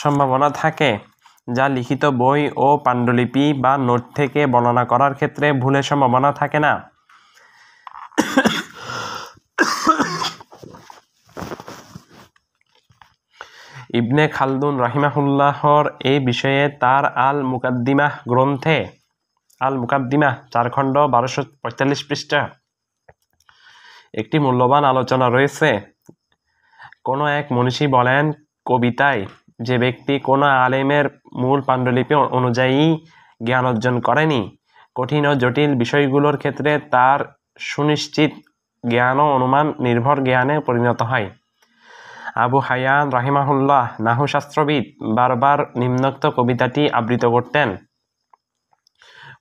সম্ভাবনা থাকে, যা লিখিত বই ও পাণ্ডুলিপি বা নোট থেকে বর্ণনা করার ক্ষেত্রে ভুলের সম্ভাবনা থাকে না। ইবনে খালদুন রাহিমাহুল্লাহর এই বিষয়ে তার আল মুকাদ্দিমাহ গ্রন্থে 4 খণ্ড 1245 পৃষ্ঠা একটি মূল্যবান আলোচনা রয়েছে। কোনো এক মনীষী বলেন, কবিতায় যে ব্যক্তি কোনো আলেমের মূল পাণ্ডুলিপি অনুযায়ী জ্ঞান অর্জন করেনি, কঠিন ও জটিল বিষয়গুলোর ক্ষেত্রে তার সুনিশ্চিত জ্ঞান ও অনুমান নির্ভর জ্ঞানে পরিণত হয়। আবু হায়ান রাহিমাহুল্লাহ নাহু শাস্ত্রবিদ বারবার নিম্নোক্ত কবিতাটি আবৃত্ত করতেন।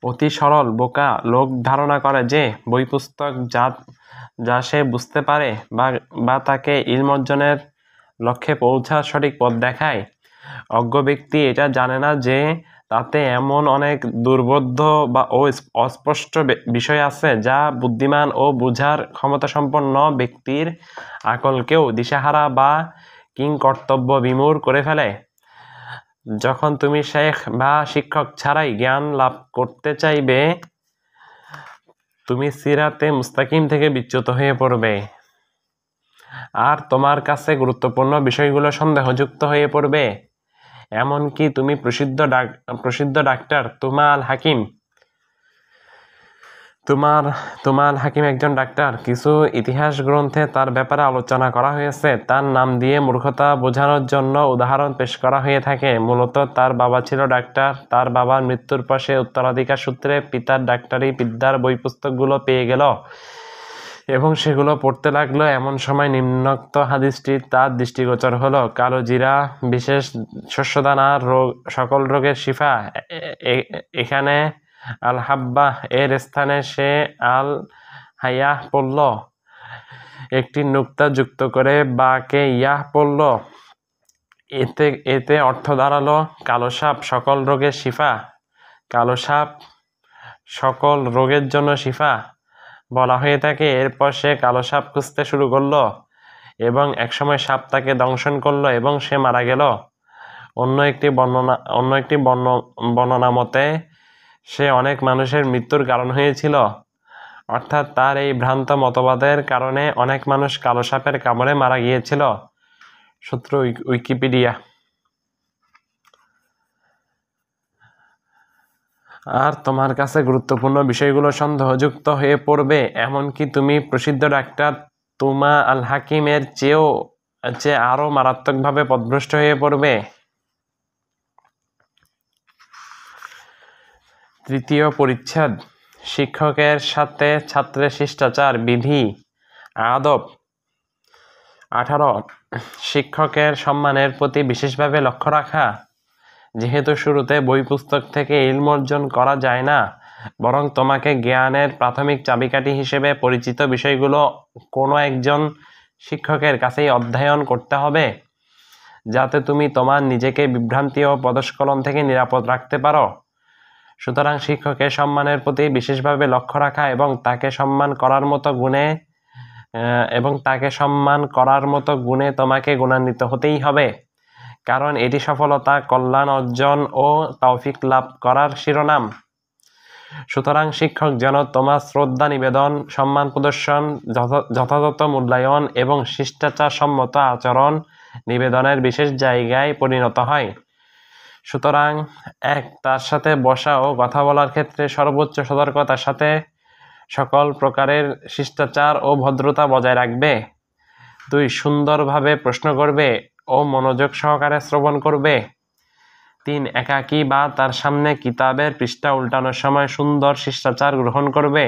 অতি সরল বোকা লোক ধারণা করে যে বই পুস্তক যা সে বুঝতে পারে বা তাকে ইলম অর্জনের লক্ষ্যে পৌঁছার সঠিক পথ দেখায়। অজ্ঞ ব্যক্তি এটা জানে না যে তাতে এমন অনেক দুর্বোধ্য বা অস্পষ্ট বিষয় আছে যা বুদ্ধিমান ও বুঝার ক্ষমতাসম্পন্ন ব্যক্তির আকলকেও দিশাহারা বা কিংকর্তব্য বিমূঢ় করে ফেলে। যখন তুমি শেখ বা শিক্ষক ছাড়াই জ্ঞান লাভ করতে চাইবে, তুমি সিরাতে মুস্তাকিম থেকে বিচ্যুত হয়ে পড়বে, আর তোমার কাছে গুরুত্বপূর্ণ বিষয়গুলো সন্দেহযুক্ত হয়ে পড়বে। এমনকি তুমি প্রসিদ্ধ ডাক্তার তুমাল হাকিম একজন ডাক্তার। কিছু ইতিহাস গ্রন্থে তার ব্যাপারে আলোচনা করা হয়েছে। তার নাম দিয়ে মূর্খতা বোঝানোর জন্য উদাহরণ পেশ করা হয়ে থাকে। মূলত তার বাবা ছিল ডাক্তার। তার বাবার মৃত্যুর পর সে উত্তরাধিকার সূত্রে পিতার ডাক্তারি বিদ্যার বই পুস্তকগুলো পেয়ে গেল এবং সেগুলো পড়তে লাগলো। এমন সময় নিম্নোক্ত হাদিসটি তার দৃষ্টিগোচর হলো, কালো জিরা বিশেষ শস্যদানা সকল রোগের শিফা। এখানে আল হাব্বাহ এর স্থানে সে আল হায়াহ পড়ল। একটি নুক্তা যুক্ত করে বাকে ইয়াহ পড়ল। এতে অর্থ দাঁড়ালো কালো সাপ সকল রোগের শিফা। কালো সাপ সকল রোগের জন্য শিফা বলা হয়ে থাকে। এরপর সে কালো সাপ খুঁজতে শুরু করলো এবং একসময় সাপ তাকে দংশন করলো এবং সে মারা গেল। অন্য একটি বর্ণনা মতে সে অনেক মানুষের মৃত্যুর কারণ হয়েছিল। অর্থাৎ তার এই ভ্রান্ত মতবাদের কারণে অনেক মানুষ কালো সাপের কামড়ে মারা গিয়েছিল। সূত্র উইকিপিডিয়া। আর তোমার কাছে গুরুত্বপূর্ণ বিষয়গুলো সন্দেহযুক্ত হয়ে পড়বে, এমনকি তুমি প্রসিদ্ধ ডাক্তার তুমা আল হাকিমের চেয়ে আরো মারাত্মকভাবে পথভ্রষ্ট হয়ে পড়বে। তৃতীয় পরিচ্ছেদ, শিক্ষকের সাথে ছাত্রের শিষ্টাচার বিধি আদব। 18 শিক্ষকের সম্মানের প্রতি বিশেষভাবে লক্ষ্য রাখা। যেহেতু শুরুতে বই পুস্তক থেকে ইলম অর্জন করা যায় না, বরং তোমাকে জ্ঞানের প্রাথমিক চাবিকাঠি হিসেবে পরিচিত বিষয়গুলো কোনো একজন শিক্ষকের কাছেই অধ্যয়ন করতে হবে, যাতে তুমি তোমার নিজেকে বিভ্রান্তি ও পদস্খলন থেকে নিরাপদ রাখতে পারো। সুতরাং শিক্ষকের সম্মানের প্রতি বিশেষভাবে লক্ষ্য রাখা এবং তাকে সম্মান করার মতো গুণে তোমাকে গুণান্বিত হতেই হবে, কারণ এটি সফলতা, কল্যাণ অর্জন ও তৌফিক লাভ করার শিরোনাম। সুতরাং শিক্ষক যেন তোমার শ্রদ্ধা নিবেদন, সম্মান প্রদর্শন, যথাযথ মূল্যায়ন এবং শিষ্টাচার সম্মত আচরণ নিবেদনের বিশেষ জায়গায় পরিণত হয়। সুতরাং তার সাথে বসা ও কথা বলার ক্ষেত্রে সর্বোচ্চ সতর্কতার সাথে সকল প্রকারের শিষ্টাচার ও ভদ্রতা বজায় রাখবে। 2 সুন্দরভাবে প্রশ্ন করবে ও মনোযোগ সহকারে শ্রবণ করবে। 3 একাকী বা তার সামনে কিতাবের পৃষ্ঠা উল্টানোর সময় সুন্দর শিষ্টাচার গ্রহণ করবে।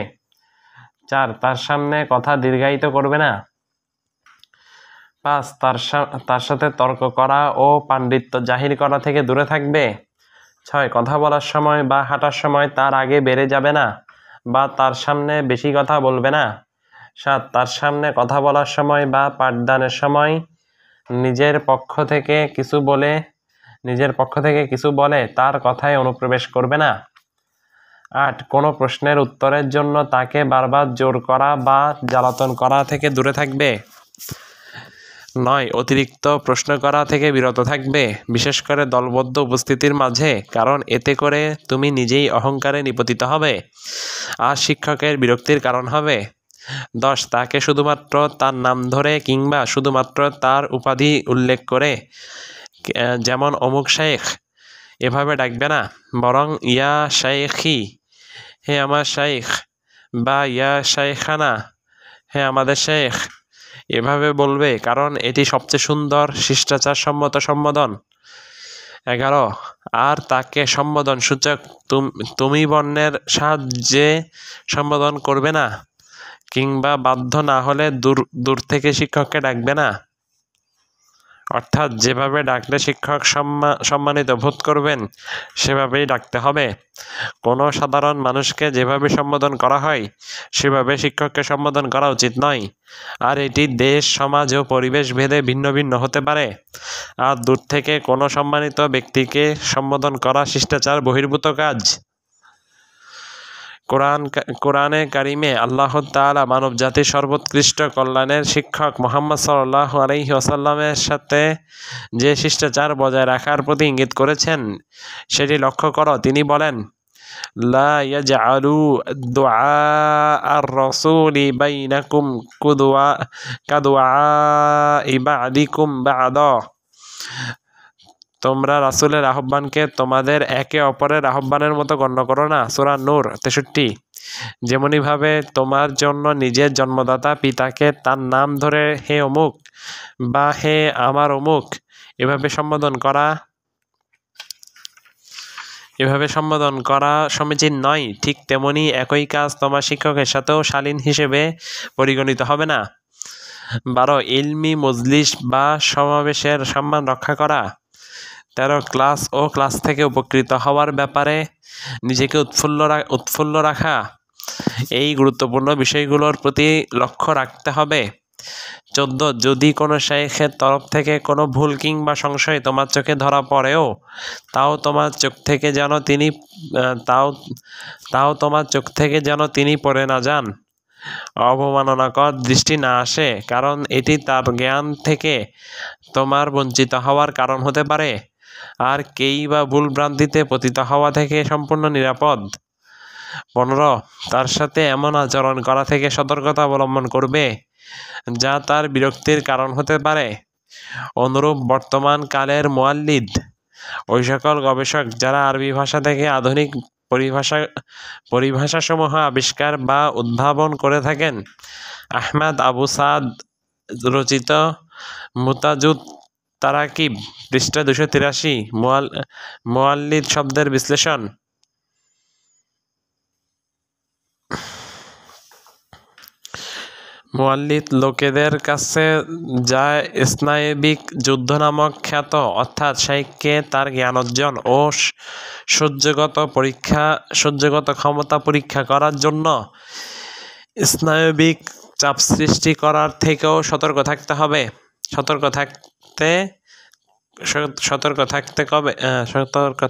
4 তার সামনে কথা দীর্ঘায়িত করবে না। 5 তার সাথে তর্ক করা ও পাণ্ডিত্য জাহির করা থেকে দূরে থাকবে। 6 কথা বলার সময় বা হাঁটার সময় তার আগে বেড়ে যাবে না বা তার সামনে বেশি কথা বলবে না। 7 তার সামনে কথা বলার সময় বা পাঠদানের সময় নিজের পক্ষ থেকে কিছু বলে তার কথায় অনুপ্রবেশ করবে না। 8 কোনো প্রশ্নের উত্তরের জন্য তাকে বারবার জোর করা বা জ্বালাতন করা থেকে দূরে থাকবে। 9 অতিরিক্ত প্রশ্ন করা থেকে বিরত থাকবে, বিশেষ করে দলবদ্ধ উপস্থিতির মাঝে, কারণ এতে করে তুমি নিজেই অহংকারে নিপতিত হবে আর শিক্ষকের বিরক্তির কারণ হবে। 10 তাকে শুধুমাত্র তার নাম ধরে কিংবা শুধুমাত্র তার উপাধি উল্লেখ করে, যেমন অমুক শাইখ, এভাবে ডাকবে না, বরং ইয়া শাইখি, হে আমার শাইখ, বা ইয়া শাইখানা, হে আমাদের শাইখ, এভাবে বলবে, কারণ এটি সবচেয়ে সুন্দর শিষ্টাচার সম্মত সম্বোধন। 11 আর তাকে সম্বোধন সূচক তুমি বর্ণের সাহায্যে সম্বোধন করবে না কিংবা বাধ্য না হলে দূর থেকে শিক্ষককে ডাকবে না। অর্থাৎ যেভাবে ডাকলে শিক্ষক সম্মানিত বোধ করবেন সেভাবেই ডাকতে হবে। কোনো সাধারণ মানুষকে যেভাবে সম্বোধন করা হয় সেভাবে শিক্ষককে সম্বোধন করা উচিত নয়, আর এটি দেশ, সমাজ ও পরিবেশ ভেদে ভিন্ন ভিন্ন হতে পারে। আর দূর থেকে কোনো সম্মানিত ব্যক্তিকে সম্বোধন করা শিষ্টাচার বহির্ভূত কাজ। কোরআনে কারিমে আল্লাহ তাআলা মানব জাতির সর্বোৎকৃষ্ট কল্যাণের শিক্ষক মুহাম্মদ সাল্লাল্লাহু আলাইহি ওয়াসাল্লামের সাথে যে শিষ্টাচার বজায় রাখার প্রতি ইঙ্গিত করেছেন সেটি লক্ষ্য করো। তিনি বলেন, লা ইয়াজআলু দুআ আর-রাসূলি বাইনাকুম কাদুআ বা'দিকুম বা'দা। তোমরা রাসূলের আহ্বানকে তোমাদের একে অপরের আহ্বানের মতো গণ্য করো না। সূরা নূর 63। যেমনিভাবে তোমার জন্য নিজের জন্মদাতা পিতাকে তার নাম ধরে হে অমুক বা হে আমার অমুক এভাবে সম্বোধন করা সমীচীন নয়, ঠিক তেমনি একই কাজ তোমার শিক্ষকের সাথেও শালীন হিসেবে পরিগণিত হবে না। 12 ইলমি মজলিস বা সমাবেশের সম্মান রক্ষা করা। 13 ক্লাস থেকে উপকৃত হওয়ার ব্যাপারে নিজেকে উৎফুল্ল রাখা। এই গুরুত্বপূর্ণ বিষয়গুলোর প্রতি লক্ষ্য রাখতে হবে। 14 যদি কোনো শাইখের তরফ থেকে কোনো ভুল কিংবা সংশয় তোমার চোখে ধরা পড়েও তাও তোমার চোখ থেকে যেন তিনি পড়ে না যান, অবমাননাকর দৃষ্টি না আসে, কারণ এটি তার জ্ঞান থেকে তোমার বঞ্চিত হওয়ার কারণ হতে পারে, আর কেই বা ভুল ভ্রান্তিতে পতিত হওয়া থেকে সম্পূর্ণ নিরাপদ। 15 তার সাথে এমন আচরণ করা থেকে সতর্কতা অবলম্বন করবে যা তার বিরক্তির কারণ হতে পারে। অনুরূপ বর্তমান কালের মুআল্লিদ, ওই সকল গবেষক যারা আরবি ভাষা থেকে আধুনিক পরিভাষাসমূহ আবিষ্কার বা উদ্ভাবন করে থাকেন। আহমদ আবু সাদ রচিত মুতাজুদ তারাকিব, পৃষ্ঠা 283। মুআল্লিদ শব্দের বিশ্লেষণ। মুয়াল্লিদ লোকেদের কাছে যায় স্নায়বিক যুদ্ধ নামক খ্যাত, অর্থাৎ শাইখকে তার জ্ঞান অর্জন ও সহ্যগত ক্ষমতা পরীক্ষা করার জন্য স্নায়বিক চাপ সৃষ্টি করার থেকেও সতর্ক থাকতে হবে। সতর্ক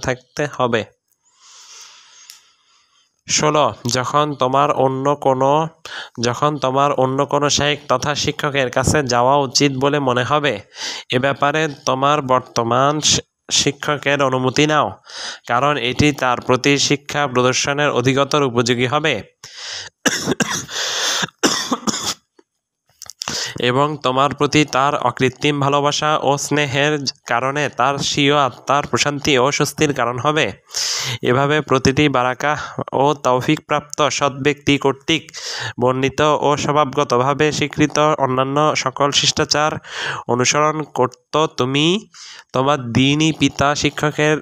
থাকতে হবে। 16. যখন তোমার অন্য কোনো শাইখ তথা শিক্ষকের কাছে যাওয়া উচিত বলে মনে হবে, এ ব্যাপারে তোমার বর্তমান শিক্ষকের অনুমতি নাও, কারণ এটি তার প্রতি শিক্ষা প্রদর্শনের অধিকতর উপযোগী হবে এবং তোমার প্রতি তার অকৃত্রিম ভালোবাসা ও স্নেহের কারণে তার স্বীয় আত্মার প্রশান্তি ও স্বস্তির কারণ হবে। এভাবে প্রতিটি বারাকা ও তৌফিকপ্রাপ্ত সৎ ব্যক্তি কর্তৃক বর্ণিত ও স্বভাবগতভাবে স্বীকৃত অন্যান্য সকল শিষ্টাচার অনুসরণ করত তুমি তোমার দ্বীনী পিতা শিক্ষকের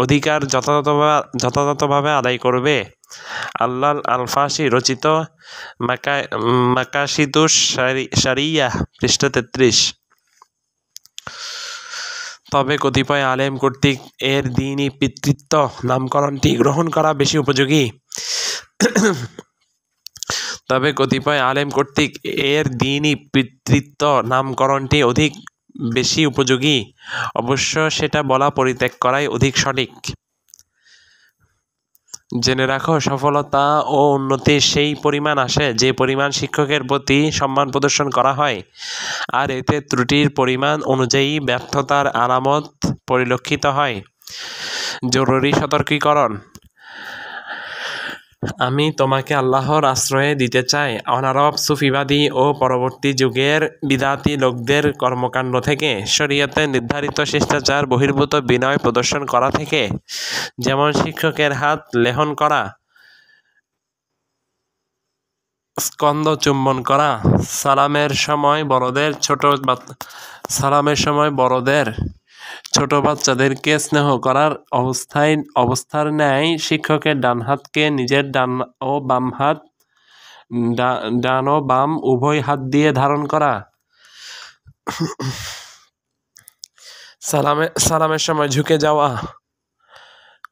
অধিকার যথাযথভাবে আদায় করবে। আল্লাহ আল-ফাসি রচিত মাকাসিদুশ শারিয়াহ, পৃষ্ঠা 33। তবে কতিপয় আলেম কর্তৃক এর দ্বীনী পিতৃত্ব নামকরণটি গ্রহণ করা বেশি উপযোগী। অবশ্য সেটা বলা পরিত্যাগ করাই অধিক সঠিক। জেনে রাখো, সফলতা ও উন্নতি সেই পরিমাণ আসে যে পরিমাণ শিক্ষকের প্রতি সম্মান প্রদর্শন করা হয়, আর এতে ত্রুটির পরিমাণ অনুযায়ী ব্যর্থতার আলামত পরিলক্ষিত হয়। জরুরি সতর্কীকরণ: আমি তোমাকে আল্লাহর আশ্রয়ে দিতে চাই অনারব সুফিবাদী ও পরবর্তী যুগের বিদাতি লোকদের কর্মকাণ্ড থেকে, শরীয়তে নির্ধারিত শিষ্টাচার বহির্ভূত বিনয় প্রদর্শন করা থেকে, যেমন শিক্ষকের হাত লেহন করা, স্কন্ধ চুম্বন করা, সালামের সময় বড়দের ছোট বাচ্চাদেরকে স্নেহ করার অবস্থার ন্যায় শিক্ষকের ডান হাতকে নিজের ডান ও বাম উভয় হাত দিয়ে ধারণ করা, সালামের সময় ঝুঁকে যাওয়া,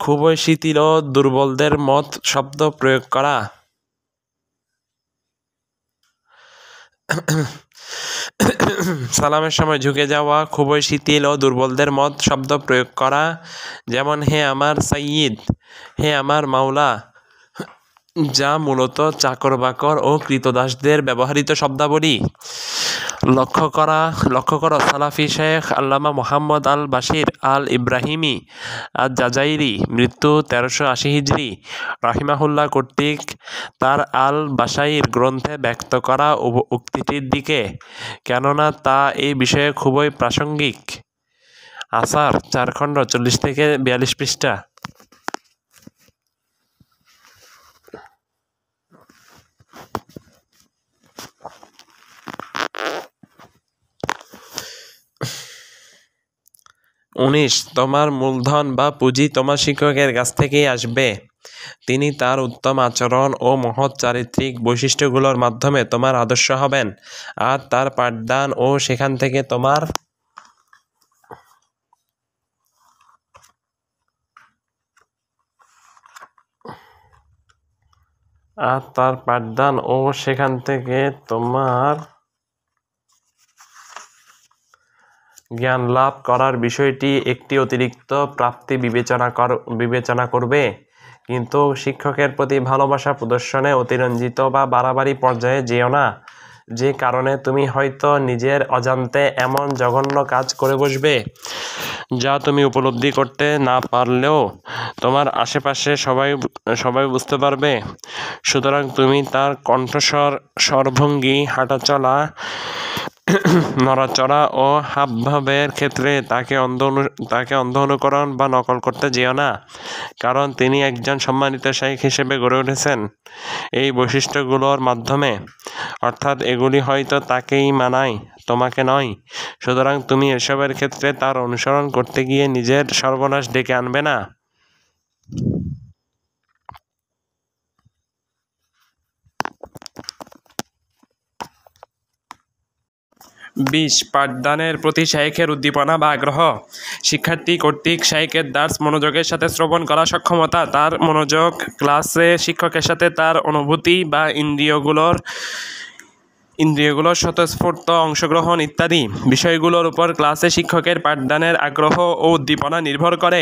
খুবই শিথিল ও দুর্বলদের মত শব্দ প্রয়োগ করা, যেমন হে আমার সাইয়্যিদ, হে আমার মাওলা, যা মূলত চাকর বাকর ও কৃতদাসদের ব্যবহৃত শব্দাবলী। লক্ষ্য করো সালাফি শেখ আল্লামা মুহাম্মদ আল বাশির আল ইব্রাহিমি আল জাজাইরি মৃত্যু 1380 হিজরি রাহিমাহুল্লাহ কর্তৃক তার আল বাশাইর গ্রন্থে ব্যক্ত করা উক্তিটির দিকে, কেননা তা এই বিষয়ে খুবই প্রাসঙ্গিক। আসার 4 খণ্ড 40 থেকে 42 পৃষ্ঠা। 19 তোমার মূলধন বা পুঁজি তোমার শিক্ষকের কাছ থেকেই আসবে। তিনি তার উত্তম আচরণ ও মহৎ চারিত্রিক বৈশিষ্ট্যগুলোর মাধ্যমে তোমার আদর্শ হবেন, আর তার পাঠদান ও সেখান থেকে তোমার জ্ঞান লাভ করার বিষয়টি একটি অতিরিক্ত প্রাপ্তি বিবেচনা করবে, কিন্তু শিক্ষকের প্রতি ভালোবাসা প্রদর্শনে অতিরঞ্জিত বা বাড়াবাড়ি পর্যায়ে যেও না, যে কারণে তুমি হয়তো নিজের অজান্তে এমন জঘন্য কাজ করে বসবে যা তুমি উপলব্ধি করতে না পারলেও তোমার আশেপাশে সবাই বুঝতে পারবে। সুতরাং তুমি তার কণ্ঠস্বর, স্বরভঙ্গি, হাঁটাচলা, নড়াচড়া ও হাবভাবের ক্ষেত্রে তাকে অন্ধ অনুকরণ বা নকল করতে যেও না, কারণ তিনি একজন সম্মানিত শাইখ হিসেবে গড়ে উঠেছেন এই বৈশিষ্ট্যগুলোর মাধ্যমে, অর্থাৎ এগুলি হয়তো তাকেই মানায়, তোমাকে নয়। সুতরাং তুমি এসবের ক্ষেত্রে তার অনুসরণ করতে গিয়ে নিজের সর্বনাশ ডেকে আনবে না। 20 পাঠদানের প্রতি শাইখের উদ্দীপনা বা আগ্রহ। শিক্ষার্থী কর্তৃক শাইখের দার্স মনোযোগের সাথে শ্রবণ করার সক্ষমতা, তার মনোযোগ, ক্লাসে শিক্ষকের সাথে তার অনুভূতি বা ইন্দ্রিয়গুলোর স্বতঃস্ফূর্ত অংশগ্রহণ ইত্যাদি বিষয়গুলোর উপর ক্লাসে শিক্ষকের পাঠদানের আগ্রহ ও উদ্দীপনা নির্ভর করে।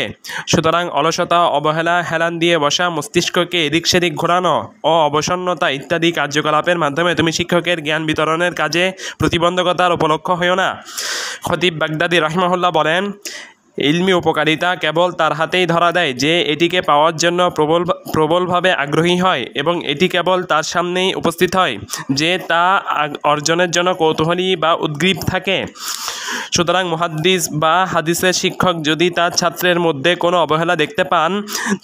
সুতরাং অলসতা, অবহেলা, হেলান দিয়ে বসা, মস্তিষ্ককে এদিক সেদিক ঘোরানো ও অবসন্নতা ইত্যাদি কার্যকলাপের মাধ্যমে তুমি শিক্ষকের জ্ঞান বিতরণের কাজে প্রতিবন্ধকতার উপলক্ষ হইও না। খতিব বাগদাদী রাহিমাহুল্লাহ বলেন, ইলমি উপকারিতা কেবল তার হাতেই ধরা দেয় যে এটিকে পাওয়ার জন্য প্রবলভাবে আগ্রহী হয় এবং এটি কেবল তার সামনেই উপস্থিত হয় যে তা অর্জনের জন্য কৌতূহলী বা উদ্গ্রীব থাকে। সুতরাং মুহাদ্দিস বা হাদিসের শিক্ষক যদি তার ছাত্রের মধ্যে কোনো অবহেলা দেখতে পান,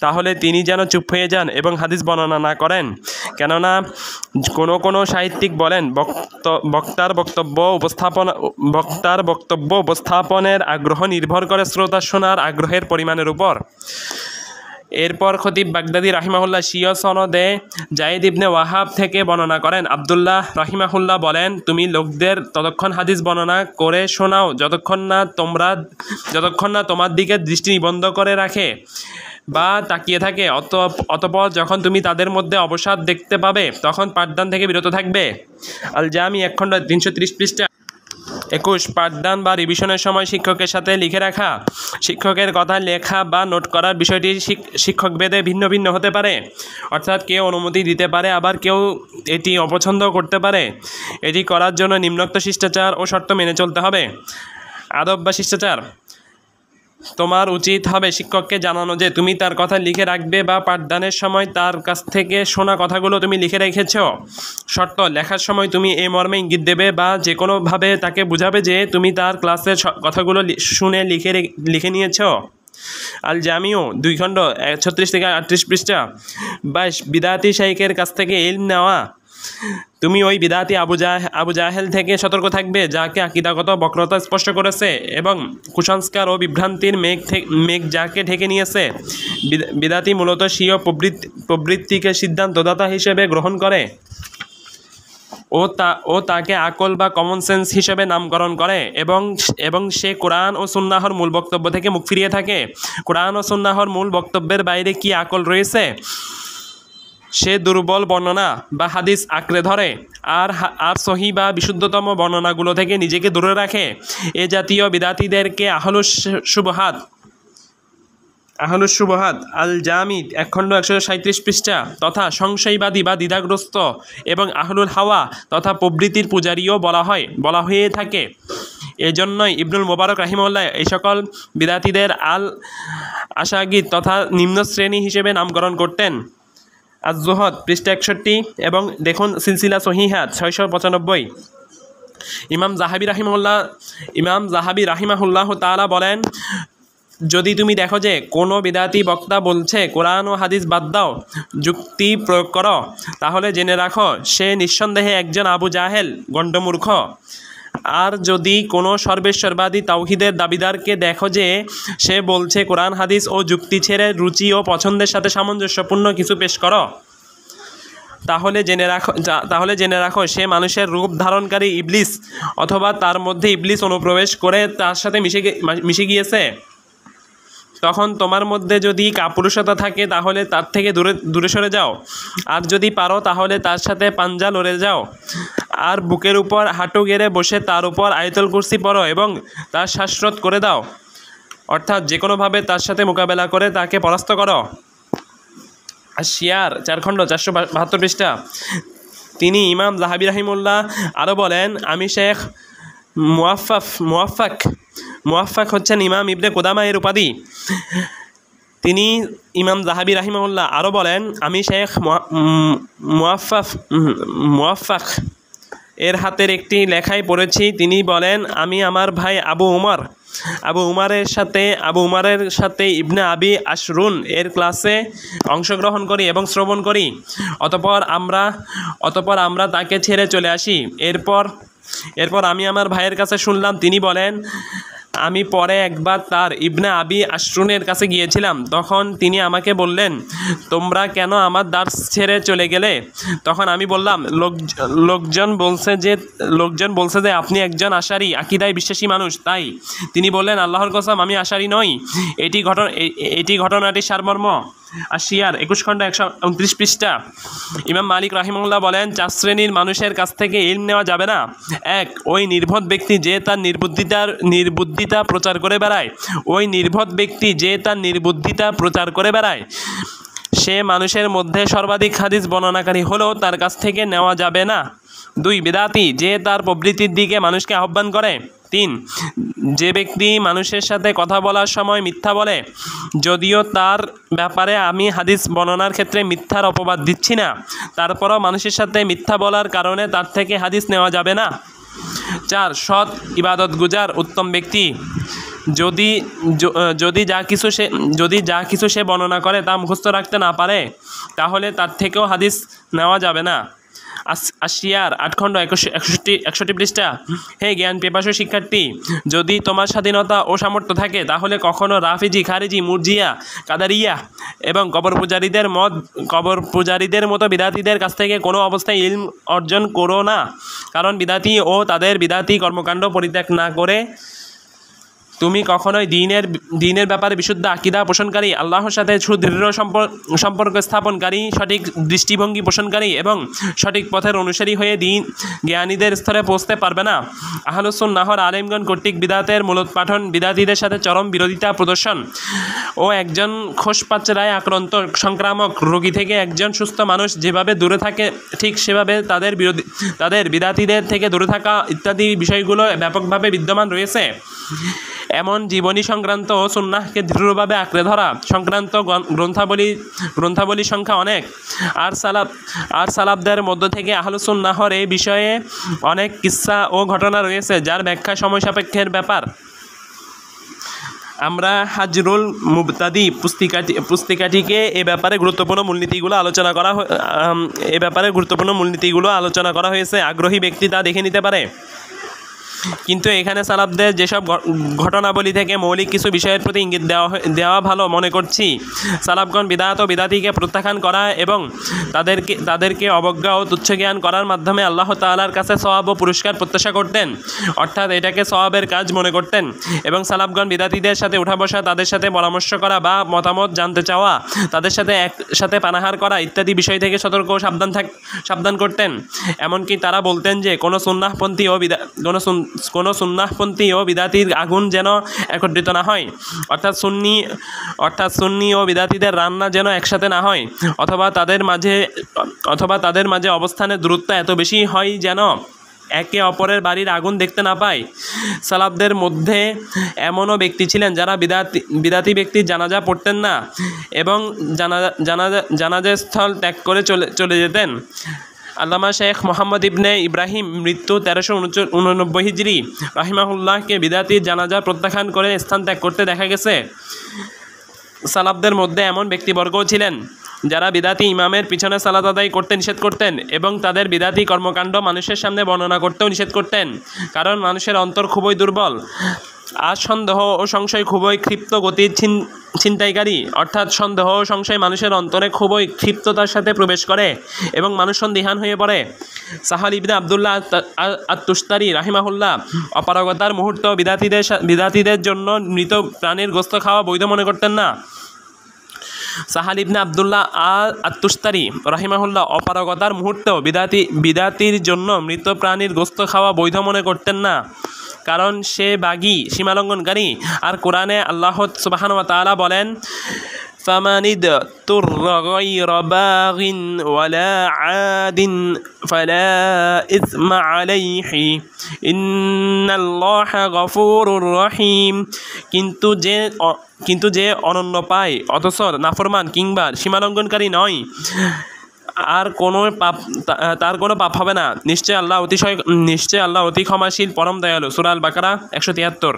তাহলে তিনি যেন চুপ হয়ে যান এবং হাদিস বর্ণনা না করেন। কেননা কোনো সাহিত্যিক বলেন, বক্তার বক্তব্য উপস্থাপনের আগ্রহ নির্ভর করে শ্রোতা শোনার আগ্রহের পরিমাণের উপর। এরপর খতিব বাগদাদী রাহিমাহুল্লাহ স্বীয় সনদে জায়েদ ইবনে ওয়াহাব থেকে বর্ণনা করেন, আব্দুল্লাহ রাহিমাহুল্লাহ বলেন, তুমি লোকদের ততক্ষণ হাদিস বর্ণনা করে শোনাও যতক্ষণ না তোমার দিকে দৃষ্টি নিবদ্ধ করে রাখে বা তাকিয়ে থাকে। অতঃপর যখন তুমি তাদের মধ্যে অবসাদ দেখতে পাবে তখন পাঠদান থেকে বিরত থাকবে। আল জামি 1 খণ্ড 330 পৃষ্ঠা। 21 পাঠদান বা রিভিশনের সময় শিক্ষকের সাথে লিখে রাখা। শিক্ষকের কথা লেখা বা নোট করার বিষয়টি শিক্ষক ভেদে ভিন্ন ভিন্ন হতে পারে। অর্থাৎ কেউ অনুমতি দিতে পারে, আবার কেউ এটি অপছন্দ করতে পারে। এটি করার জন্য নিম্নোক্ত শিষ্টাচার ও শর্ত মেনে চলতে হবে। আদব বা শিষ্টাচার: তোমার উচিত হবে শিক্ষককে জানানো যে তুমি তার কথা লিখে রাখবে বা পাঠদানের সময় তার কাছ থেকে শোনা কথাগুলো তুমি লিখে রেখেছ। শর্ত: লেখার সময় তুমি এই মর্মে ইঙ্গিত দেবে বা যে কোনোভাবে তাকে বুঝাবে যে তুমি তার ক্লাসের কথাগুলো শুনে লিখে নিয়েছ। আল জামিউ 2 খণ্ড 36 থেকে 38 পৃষ্ঠা। 22 বিদাতি শাইখের কাছ থেকে ইলম নেওয়া। তুমি ওই বিদাতি আবু জাহেল থেকে সতর্ক থাকবে, যাকে আকীদাগত বক্রতা স্পষ্ট করেছে এবং কুসংস্কার ও বিভ্রান্তির মেঘ যাকে ঢেকে নিয়েছে। বিদাতি মূলত স্বীয় প্রবৃত্তিকে সিদ্ধান্তদাতা হিসেবে গ্রহণ করে ও তাকে আকল বা কমন সেন্স হিসেবে নামকরণ করে এবং সে কোরআন ও সুন্নাহর মূল বক্তব্য থেকে মুখ ফিরিয়ে থাকে। কোরআন ও সুন্নাহর মূল বক্তব্যের বাইরে কি আকল রয়েছে সে দুর্বল বর্ণনা বা হাদিস আঁকড়ে ধরে আর সহি বা বিশুদ্ধতম বর্ণনাগুলো থেকে নিজেকে দূরে রাখে। এ জাতীয় বিদাতিদেরকে আহলুস শুবহাত আল জামি 1 খণ্ড 137 পৃষ্ঠা তথা সংশয়বাদী বা দ্বিধাগ্রস্ত এবং আহলুল হাওয়া তথা প্রবৃত্তির পূজারীও বলা হয়ে থাকে। এজন্যই ইবনুল মুবারক রাহিমাহুল্লাহ এই সকল বিদাতিদের আল আশাগিদ তথা নিম্ন শ্রেণী হিসেবে নামকরণ করতেন। আজ-জুহদ পৃষ্ঠা 61 এবং দেখুন সিলসিলা সহিহা 695। ইমাম জাহাবি রাহিমাহুল্লাহ তাআলা বলেন, যদি তুমি দেখো যে কোনো বিদাতি বক্তা বলছে কোরআন ও হাদিস বাদ দাও, যুক্তি প্রয়োগ করো, তাহলে জেনে রাখো সে নিঃসন্দেহে একজন আবু জাহেল গণ্ডমূর্খ। আর যদি কোনো সর্বেশ্বরবাদী তাওহীদের দাবিদারকে দেখো যে সে বলছে কোরআন হাদিস ও যুক্তি ছেড়ে রুচি ও পছন্দের সাথে সামঞ্জস্যপূর্ণ কিছু পেশ করো, তাহলে জেনে রাখো সে মানুষের রূপ ধারণকারী ইবলিস অথবা তার মধ্যে ইবলিস অনুপ্রবেশ করে তার সাথে মিশে গিয়েছে। তখন তোমার মধ্যে যদি কাপুরুষতা থাকে তাহলে তার থেকে দূরে সরে যাও, আর যদি পারো তাহলে তার সাথে পাঞ্জা লড়ে যাও, আর বুকের উপর হাঁটু গেড়ে বসে তার উপর আয়াতুল কুরসি পড়ো এবং তার শ্বাসরোধ করে দাও, অর্থাৎ যে কোনোভাবে তার সাথে মোকাবেলা করে তাকে পরাস্ত করো। আর শিয়ার 4 খণ্ড 472 পৃষ্ঠা। তিনি ইমাম জাহাবি রাহিমাহুল্লাহ আরও বলেন, আমি শেখ মুয়াফফাক হচ্ছেন ইমাম ইবনে কুদামা এর উপাধি। তিনি ইমাম জাহাবি রাহিমাহুল্লাহ আরও বলেন, আমি শেখ মুয়াফফাক এর হাতের একটি লেখায় পড়েছি। তিনি বলেন, আমি আমার ভাই আবু উমারের সাথে ইবনে আবি আশরুন এর ক্লাসে অংশগ্রহণ করি এবং শ্রবণ করি। অতঃপর আমরা তাকে ছেড়ে চলে আসি। এরপর আমি আমার ভাইয়ের কাছে শুনলাম, তিনি বলেন, আমি পরে একবার তার ইবনে আবি আশরুনের কাছে গিয়েছিলাম, তখন তিনি আমাকে বললেন, তোমরা কেন আমার দার্স ছেড়ে চলে গেলে? তখন আমি বললাম, লোকজন বলছে যে আপনি একজন আশারি আকীদায় বিশ্বাসী মানুষ, তাই। তিনি বললেন, আল্লাহর কসম, আমি আশারি নই। এটি ঘটনাটির সারমর্ম। আশিয়ার 21 খণ্ড 129 পৃষ্ঠা। ইমাম মালিক রাহিমাহুল্লাহ বলেন, 4 শ্রেণীর মানুষের কাছ থেকে ইলম নেওয়া যাবে না। 1, ওই নির্বোধ ব্যক্তি যে তার নির্বুদ্ধিতা প্রচার করে বেড়ায়। সে মানুষের মধ্যে সর্বাধিক হাদিস বর্ণনাকারী হলেও তার কাছ থেকে নেওয়া যাবে না। 2, বিদাতি যে তার প্রবৃত্তির দিকে মানুষকে আহ্বান করে। 3, যে ব্যক্তি মানুষের সাথে কথা বলার সময় মিথ্যা বলে, যদিও তার ব্যাপারে আমি হাদিস বর্ণনার ক্ষেত্রে মিথ্যার অপবাদ দিচ্ছি না, তারপরও মানুষের সাথে মিথ্যা বলার কারণে তার থেকে হাদিস নেওয়া যাবে না। 4, সৎ ইবাদতগুজার উত্তম ব্যক্তি যদি যা কিছু সে বর্ণনা করে তা মুখস্থ রাখতে না পারে, তাহলে তার থেকেও হাদিস নেওয়া যাবে না। আশিয়ার 8 খণ্ড 61 পৃষ্ঠা। হে জ্ঞান পিপাসু শিক্ষার্থী, যদি তোমার স্বাধীনতা ও সামর্থ্য থাকে, তাহলে কখনো রাফিজি, খারিজি, মুরজিয়া, কাদারিয়া এবং কবর পূজারীদের মতো বিদাতীদের কাছ থেকে কোনো অবস্থায় ইলম অর্জন করো না। কারণ বিদাতী ও তাদের বিদাতী কর্মকাণ্ড পরিত্যাগ না করে তুমি কখনোই দ্বীনের ব্যাপারে বিশুদ্ধ আকীদা পোষণকারী, আল্লাহর সাথে সুদৃঢ় সম্পর্ক স্থাপনকারী, সঠিক দৃষ্টিভঙ্গি পোষণকারী এবং সঠিক পথের অনুসারী হয়ে জ্ঞানীদের স্তরে পৌঁছতে পারবে না। আহলুস সুন্নাহর আলেমগণ কর্তৃক বিদাতের মূলোৎপাটন, বিদাতীদের সাথে চরম বিরোধিতা প্রদর্শন ও একজন খোসপাচরায় আক্রান্ত সংক্রামক রোগী থেকে একজন সুস্থ মানুষ যেভাবে দূরে থাকে, ঠিক সেভাবে তাদের বিদাতীদের থেকে দূরে থাকা ইত্যাদি বিষয়গুলো ব্যাপকভাবে বিদ্যমান রয়েছে। এমন জীবনী সংক্রান্ত ও সুন্নাহকে দৃঢ়ভাবে আঁকড়ে ধরা সংক্রান্ত গ্রন্থাবলীর সংখ্যা অনেক। আর সালাফদের মধ্য থেকে আহলুস সুন্নাহর এই বিষয়ে অনেক কিসসা ও ঘটনা রয়েছে, যার ব্যাখ্যা সময় সাপেক্ষের ব্যাপার। আমরা হাজরুল মুবতাদি পুস্তিকাটিকে এ ব্যাপারে গুরুত্বপূর্ণ মূলনীতিগুলো আলোচনা করা হয়েছে। আগ্রহী ব্যক্তি তা দেখে নিতে পারে। কিন্তু এখানে সালাফদের যেসব ঘটনাবলী থেকে মৌলিক কিছু বিষয়ের প্রতি ইঙ্গিত দেওয়া ভালো মনে করছি। সালাফগণ বিদআত ও বিদাতীকে প্রত্যাখ্যান করা এবং তাদেরকে অবজ্ঞা ও তুচ্ছ জ্ঞান করার মাধ্যমে আল্লাহ তাআলার কাছে সওয়াব ও পুরস্কার প্রত্যাশা করতেন, অর্থাৎ এটাকে সওয়াবের কাজ মনে করতেন। এবং সালাফগণ বিদাতীদের সাথে উঠা বসা, তাদের সাথে পরামর্শ করা বা মতামত জানতে চাওয়া, তাদের সাথে একসাথে পানাহার করা ইত্যাদি বিষয় থেকে সতর্ক ও সাবধান করতেন। এমনকি তারা বলতেন যে কোনো সুন্নাহপন্থী ও বিদাতীর আগুন যেন একত্রিত না হয়, অর্থাৎ সুন্নি ও বিদাতীদের রান্না যেন একসাথে না হয়, অথবা তাদের মাঝে অবস্থানের দূরত্ব এত বেশি হয় যেন একে অপরের বাড়ির আগুন দেখতে না পায়। সালাফদের মধ্যে এমনও ব্যক্তি ছিলেন যারা বিদাতী ব্যক্তির জানাজা পড়তেন না এবং জানাজার স্থল ত্যাগ করে চলে যেতেন। আল্লামা শেখ মোহাম্মদ ইবনে ইব্রাহিম মৃত্যু 1389 হিজরি রাহিমাহুল্লাহকে বিদাতীর জানাজা প্রত্যাখ্যান করে স্থান ত্যাগ করতে দেখা গেছে। সালাফদের মধ্যে এমন ব্যক্তিবর্গও ছিলেন যারা বিদাতী ইমামের পিছনে সালাত আদায় করতে নিষেধ করতেন এবং তাদের বিদাতী কর্মকাণ্ড মানুষের সামনে বর্ণনা করতেও নিষেধ করতেন, কারণ মানুষের অন্তর খুবই দুর্বল। আর সন্দেহ ও সংশয় খুবই ক্ষিপ্ত গতির ছিনতাইকারী, অর্থাৎ সন্দেহ ও সংশয় মানুষের অন্তরে খুবই ক্ষিপ্ততার সাথে প্রবেশ করে এবং মানুষ সন্দিহান হয়ে পড়ে। সাহাল ইবনে আবদুল্লাহ আত-তুস্তারি রাহিমাহুল্লাহ অপারগতার মুহূর্ত বিদাতীদের জন্য মৃত প্রাণীর গোশত খাওয়া বৈধ মনে করতেন না। সাহাল ইবনে আবদুল্লাহ আত-তুস্তারি রাহিমাহুল্লাহ অপারগতার মুহূর্তেও বিদাতীর জন্য মৃত প্রাণীর গোশত খাওয়া বৈধ মনে করতেন না, কারণ সে বাগী, সীমালঙ্ঘনকারী। আর কোরআনে আল্লাহ সুবহানাহু ওয়া তাআলা বলেন, ফামানিদ তুররা গায়রা বাগিন ওয়ালা আদিন ফালা ইসমা আলাইহি ইন্নাল্লাহা গফুরুর রহিম। কিন্তু যে অনন্য পায় অথচ নাফরমান কিংবা সীমালঙ্ঘনকারী নয়, তার কোনো পাপ হবে না। নিশ্চয় আল্লাহ অতি ক্ষমাশীল, পরম দয়ালু। সূরা আল বাকারা 173।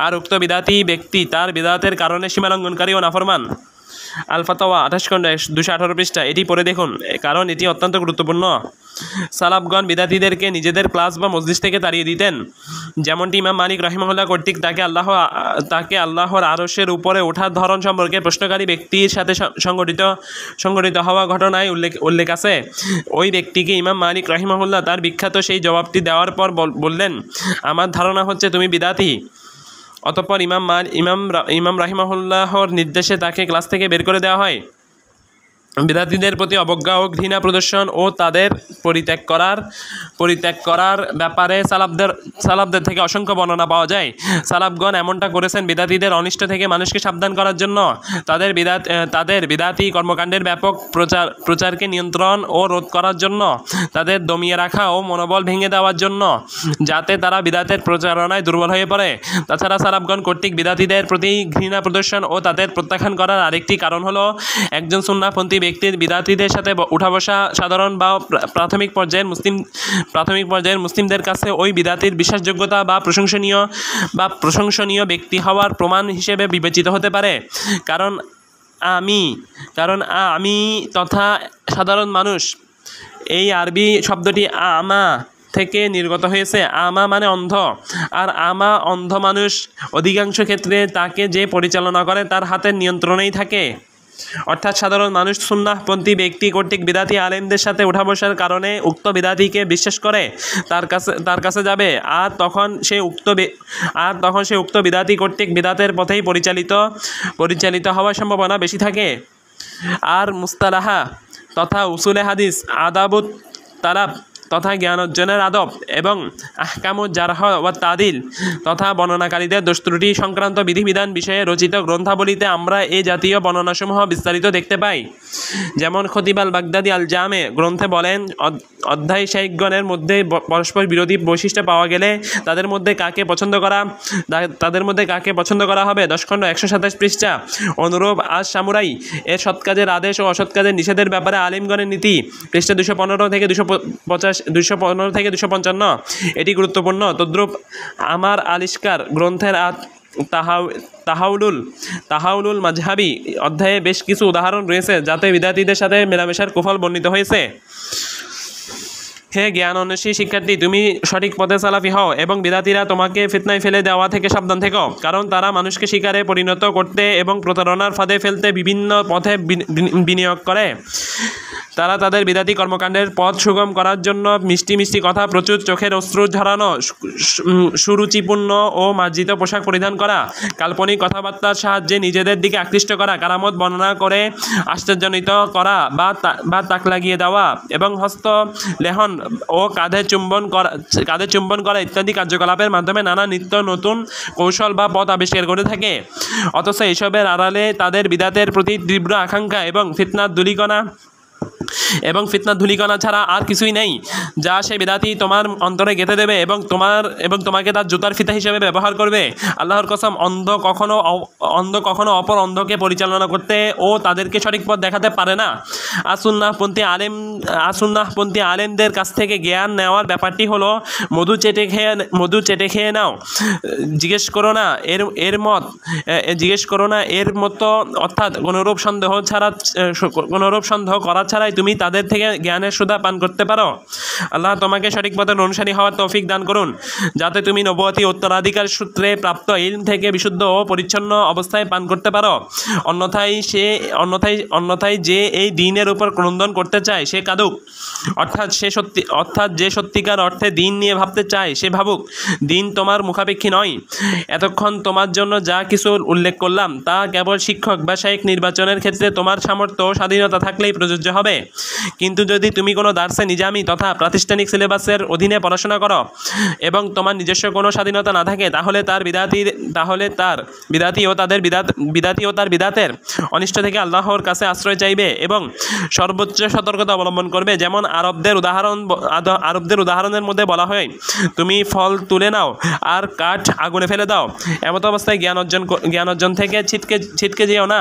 আর উক্ত বিদাতী ব্যক্তি তার বিদাতের কারণে সীমালঙ্ঘনকারী ও নাফরমান। আল ফাতাওয়া 28 খণ্ড 218 পৃষ্ঠা, এটি পড়ে দেখুন, কারণ এটি অত্যন্ত গুরুত্বপূর্ণ। সালাফগণ বিদাতীদেরকে নিজেদের ক্লাস বা মজলিস থেকে তাড়িয়ে দিতেন, যেমনটি ইমাম মালিক রাহিমাহুল্লাহ কর্তৃক তাকে আল্লাহর আরশের উপরে ওঠার ধরন সম্পর্কে প্রশ্নকারী ব্যক্তির সাথে সংঘটিত হওয়া ঘটনায় উল্লেখ আছে। ওই ব্যক্তিকে ইমাম মালিক রাহিমাহুল্লাহ তার বিখ্যাত সেই জবাবটি দেওয়ার পর বললেন, আমার ধারণা হচ্ছে তুমি বিদাতি। অতঃপর ইমাম রাহিমাহুল্লাহর নির্দেশে তাকে ক্লাস থেকে বের করে দেওয়া হয়। বিদাতীদের প্রতি অবজ্ঞা ও ঘৃণা প্রদর্শন ও তাদের পরিত্যাগ করার ব্যাপারে সালাফদের থেকে অসংখ্য বর্ণনা পাওয়া যায়। সালাফগণ এমনটা করেছেন বিদাতীদের অনিষ্ট থেকে মানুষকে সাবধান করার জন্য, তাদের বিদাতি কর্মকাণ্ডের ব্যাপক প্রচারকে নিয়ন্ত্রণ ও রোধ করার জন্য, তাদের দমিয়ে রাখা ও মনোবল ভেঙে দেওয়ার জন্য, যাতে তারা বিদাতের প্রচারণায় দুর্বল হয়ে পড়ে। তাছাড়া সালাফগণ কর্তৃক বিদাতীদের প্রতি ঘৃণা প্রদর্শন ও তাদের প্রত্যাখ্যান করার আরেকটি কারণ হলো একজন সুন্নাহপন্থী ব্যক্তির বিদাতীদের সাথে উঠা বসা সাধারণ বা প্রাথমিক পর্যায়ের মুসলিমদের কাছে ওই বিদাতির বিশ্বাসযোগ্যতা বা প্রশংসনীয় ব্যক্তি হওয়ার প্রমাণ হিসেবে বিবেচিত হতে পারে। কারণ আমি তথা সাধারণ মানুষ, এই আরবি শব্দটি আমা থেকে নির্গত হয়েছে। আমা মানে অন্ধ, আর অন্ধ মানুষ অধিকাংশ ক্ষেত্রে তাকে যে পরিচালনা করে তার হাতের নিয়ন্ত্রণেই থাকে। অর্থাৎ সাধারণ মানুষ সুন্নাহপন্থী ব্যক্তি কর্তৃক বিদাতি আলেমদের সাথে উঠা বসার কারণে উক্ত বিদাতিকে বিশ্বাস করে তার কাছে যাবে, আর তখন সে উক্ত বিদাতি কর্তৃক বিদাতের পথেই পরিচালিত হওয়ার সম্ভাবনা বেশি থাকে। আর মুস্তালাহা তথা উসুলে হাদিস, আদাবুত তালাব তথা জ্ঞান অর্জনের আদব এবং আহকামুজ জারহ ওয়া তাদিল তথা বর্ণনাকারীদের দোষ ত্রুটি সংক্রান্ত বিধিবিধান বিষয়ে রচিত গ্রন্থাবলীতে আমরা এই জাতীয় বর্ণনাসমূহ বিস্তারিত দেখতে পাই। যেমন খতিব আল বাগদাদি আল জামে গ্রন্থে বলেন, অধ্যায় শাইখগণের মধ্যে পরস্পর বিরোধী বৈশিষ্ট্য পাওয়া গেলে তাদের মধ্যে কাকে পছন্দ করা হবে। 10 খণ্ড 127 পৃষ্ঠা। অনুরূপ আজ সামুরাই এর সৎ কাজের আদেশ ও অসৎ কাজের নিষেধের ব্যাপারে আলিমগণের নীতি, পৃষ্ঠা 215 থেকে 255। এটি গুরুত্বপূর্ণ। তদ্রূপ আমার আলিস্কার গ্রন্থের তাহাউলুল মাজহাবি অধ্যায়ে বেশ কিছু উদাহরণ রয়েছে যাতে বিদাতীদের সাথে মেলামেশার কুফল বর্ণিত হয়েছে। হে জ্ঞান অন্বেষী শিক্ষার্থী, তুমি সঠিক পথে সালাফি হও এবং বিদাতীরা তোমাকে ফিতনায় ফেলে দেওয়া থেকে সাবধান থেকো, কারণ তারা মানুষকে শিকারে পরিণত করতে এবং প্রতারণার ফাঁদে ফেলতে বিভিন্ন পথে বিনিয়োগ করে। তারা তাদের বিদাতি কর্মকাণ্ডের পথ সুগম করার জন্য মিষ্টি কথা, প্রচুর চোখের অশ্রু ঝরানো, সুরুচিপূর্ণ ও মার্জিত পোশাক পরিধান করা, কাল্পনিক কথাবার্তার সাহায্যে নিজেদের দিকে আকৃষ্ট করা, কারামত বর্ণনা করে আশ্চর্যান্বিত করা বা তাক লাগিয়ে দেওয়া এবং হস্ত লেহন ও কাঁধে চুম্বন করা ইত্যাদি কার্যকলাপের মাধ্যমে নানা নিত্য নতুন কৌশল বা পথ আবিষ্কার করে থাকে। অথচ এসবের আড়ালে তাদের বিদাতের প্রতি তীব্র আকাঙ্ক্ষা এবং ফিতনার ধূলিকণা ছাড়া আর কিছুই নেই, যা সে বিদাতি তোমার অন্তরে গেঁথে দেবে এবং তোমাকে তার জুতার ফিতা হিসেবে ব্যবহার করবে। আল্লাহর কসম, অন্ধ কখনো অপর অন্ধকে পরিচালনা করতে ও তাদেরকে সঠিক পথ দেখাতে পারে না। আসুন্নাহপন্থী আলেমদের কাছ থেকে জ্ঞান নেওয়ার ব্যাপারটি হলো মধু চেটে খেয়ে নাও। জিজ্ঞেস করো না এর মতো, অর্থাৎ কোনোরূপ সন্দেহ করা ছাড়াই তুমি তাদের থেকে জ্ঞানের সুধা পান করতে পারো। আল্লাহ তোমাকে সঠিক পথের অনুসারী হওয়ার তৌফিক দান করুন, যাতে তুমি নবুয়তি উত্তরাধিকার সূত্রে প্রাপ্ত ইলম থেকে বিশুদ্ধ ও পরিচ্ছন্ন অবস্থায় পান করতে পারো। অন্যথায় যে এই দ্বীনের উপর ক্রন্দন করতে চায় সে কাঁদুক, অর্থাৎ যে সত্যিকার অর্থে দ্বীন নিয়ে ভাবতে চায় সে ভাবুক। দ্বীন তোমার মুখাপেক্ষী নয়। এতক্ষণ তোমার জন্য যা কিছু উল্লেখ করলাম তা কেবল শিক্ষক বা শাইখ নির্বাচনের ক্ষেত্রে তোমার সামর্থ্য ও স্বাধীনতা থাকলেই প্রযোজ্য হবে। কিন্তু যদি তুমি কোনো দার্সে নিজামি তথা প্রাতিষ্ঠানিক সিলেবাসের অধীনে পড়াশোনা করো এবং তোমার নিজস্ব কোনো স্বাধীনতা না থাকে, তাহলে তার বিদাতি ও তার বিদাতের অনিষ্ট থেকে আল্লাহর কাছে আশ্রয় চাইবে এবং সর্বোচ্চ সতর্কতা অবলম্বন করবে। যেমন আরবদের উদাহরণের মধ্যে বলা হয়, তুমি ফল তুলে নাও আর কাঠ আগুনে ফেলে দাও। এমত অবস্থায় জ্ঞান অর্জন থেকে ছিটকে যেও না